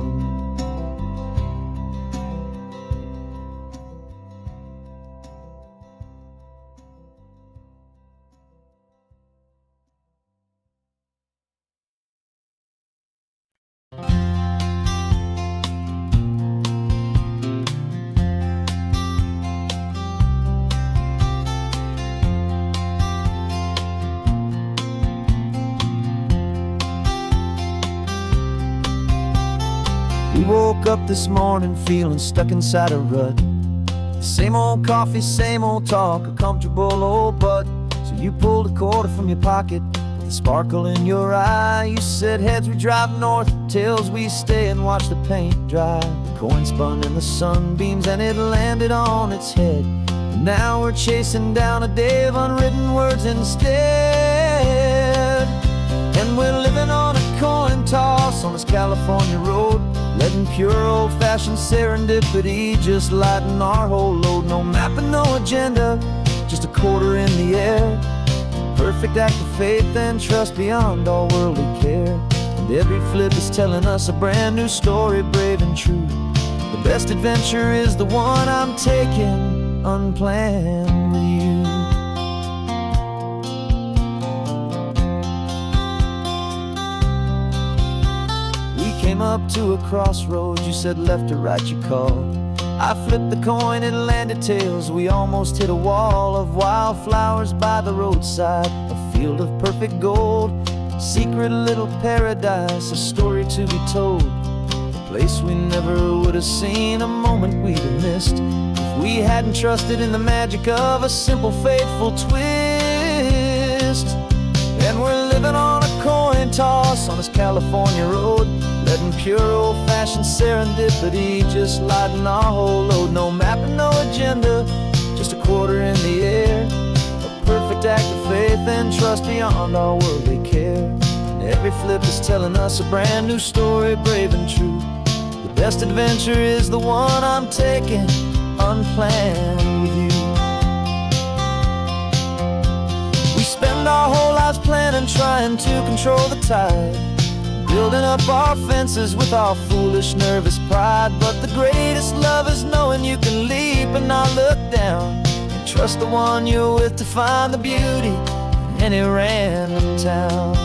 We woke up this morning feeling stuck inside a rut. Same old coffee, same old talk, a comfortable old butt. So you pulled a quarter from your pocket with a sparkle in your eye. You said heads we drive north, tails we stay and watch the paint dry. The coin spun in the sunbeams and it landed on its head. And now we're chasing down a day of unwritten words instead. And we're living on a coin toss on this California road, letting pure old-fashioned serendipity just lighten our whole load. No map and no agenda, just a quarter in the air. Perfect act of faith and trust beyond all worldly care. And every flip is telling us a brand new story, brave and true. The best adventure is the one I'm taking unplanned with you. Came up to a crossroads, you said left or right you called. I flipped the coin, it landed tails. We almost hit a wall of wildflowers by the roadside, a field of perfect gold, secret little paradise, a story to be told. A place we never would have seen, a moment we'd have missed if we hadn't trusted in the magic of a simple, faithful twist. And we're living on a coin toss on this California road, letting pure old-fashioned serendipity just lighten our whole load. No map and no agenda, just a quarter in the air. A perfect act of faith and trust beyond our worldly care. And every flip is telling us a brand new story, brave and true. The best adventure is the one I'm taking unplanned with you. We spend our whole lives planning, trying to control the tide, building up our fences with our foolish, nervous pride. But the greatest love is knowing you can leap and not look down, and trust the one you're with to find the beauty in any random town.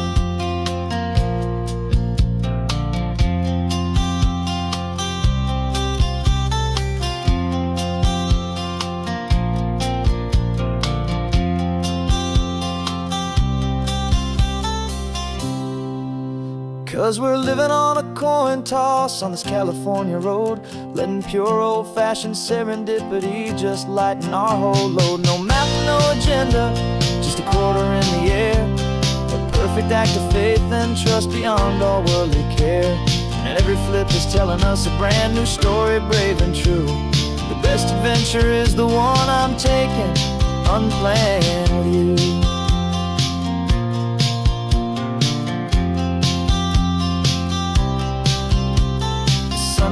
'Cause we're living on a coin toss on this California road, letting pure old-fashioned serendipity just lighten our whole load. No map, no agenda, just a quarter in the air. A perfect act of faith and trust beyond all worldly care. And every flip is telling us a brand new story, brave and true. The best adventure is the one I'm taking unplanned with you.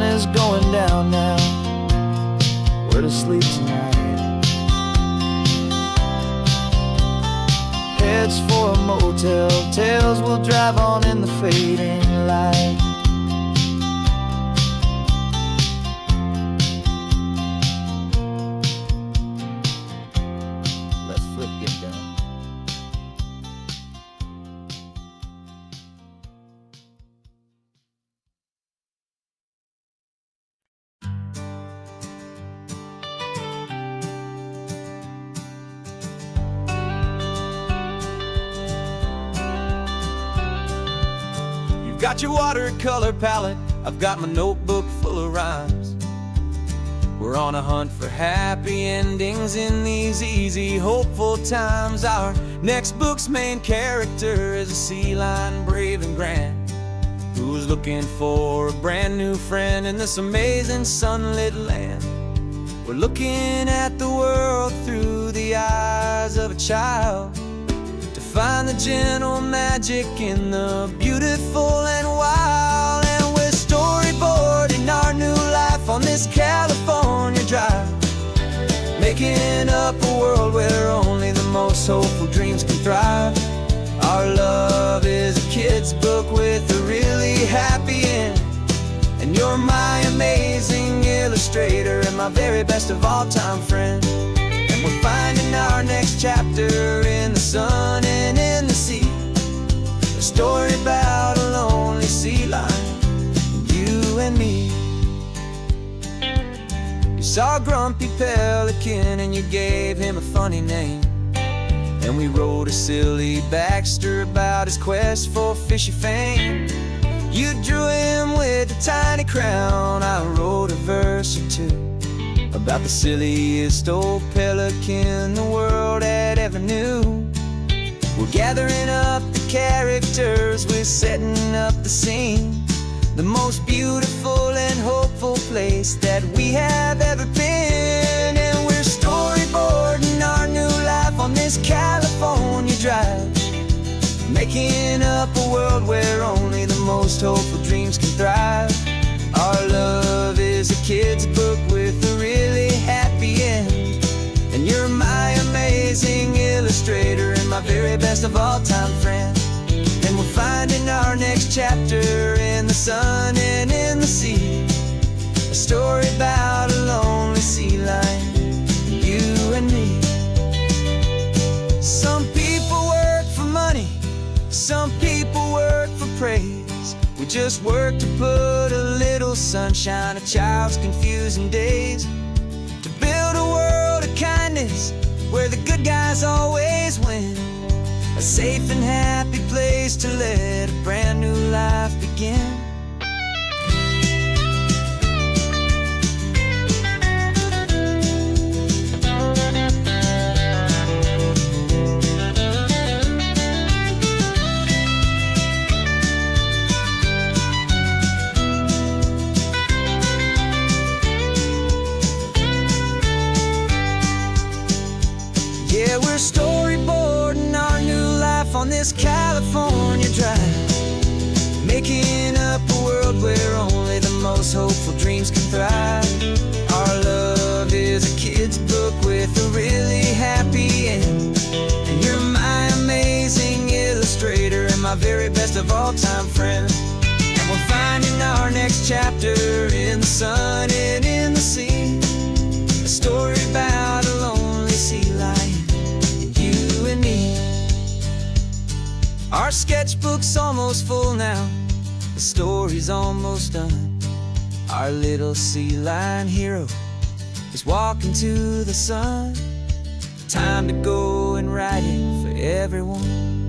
Is going down now, we're to sleep tonight. Heads for a motel, tails will drive on in the fading light. Let's flip get down. Got your watercolor palette, I've got my notebook full of rhymes. We're on a hunt for happy endings in these easy, hopeful times. Our next book's main character is a sea lion, brave and grand, who's looking for a brand new friend in this amazing sunlit land. We're looking at the world through the eyes of a child, find the gentle magic in the beautiful and wild. And we're storyboarding our new life on this California drive, making up a world where only the most hopeful dreams can thrive. Our love is a kid's book with a really happy end, and you're my amazing illustrator and my very best of all time friend. We're finding our next chapter in the sun and in the sea, a story about a lonely sea lion, you and me. You saw a grumpy pelican and you gave him a funny name, and we wrote a silly Baxter about his quest for fishy fame. You drew him with a tiny crown. I wrote a verse or two about the silliest old pelican the world had ever knew. We're gathering up the characters, we're setting up the scene, the most beautiful and hopeful place that we have ever been. And we're storyboarding our new life on this California drive, making up a world where only the most hopeful dreams can thrive. Our love is a kid's book with a really happy end, and you're my amazing illustrator and my very best of all time friend. And we're finding our next chapter in the sun and in the sea, a story about a lonely sea lion, you and me. Some people work for money, some people work for praise. We just work to put a little sunshine in a child's confusing days, to build a world of kindness where the good guys always win, a safe and happy place to let a brand new life begin. Yeah, we're storyboarding our new life on this California drive, making up a world where only the most hopeful dreams can thrive. Our love is a kid's book with a really happy end, and you're my amazing illustrator and my very best of all time friend. And we're finding our next chapter in the sun and in the sea, a story about a lonely sea lion, you and me. Our sketchbook's almost full now, the story's almost done. Our little sea lion hero is walking to the sun. Time to go and write it for everyone.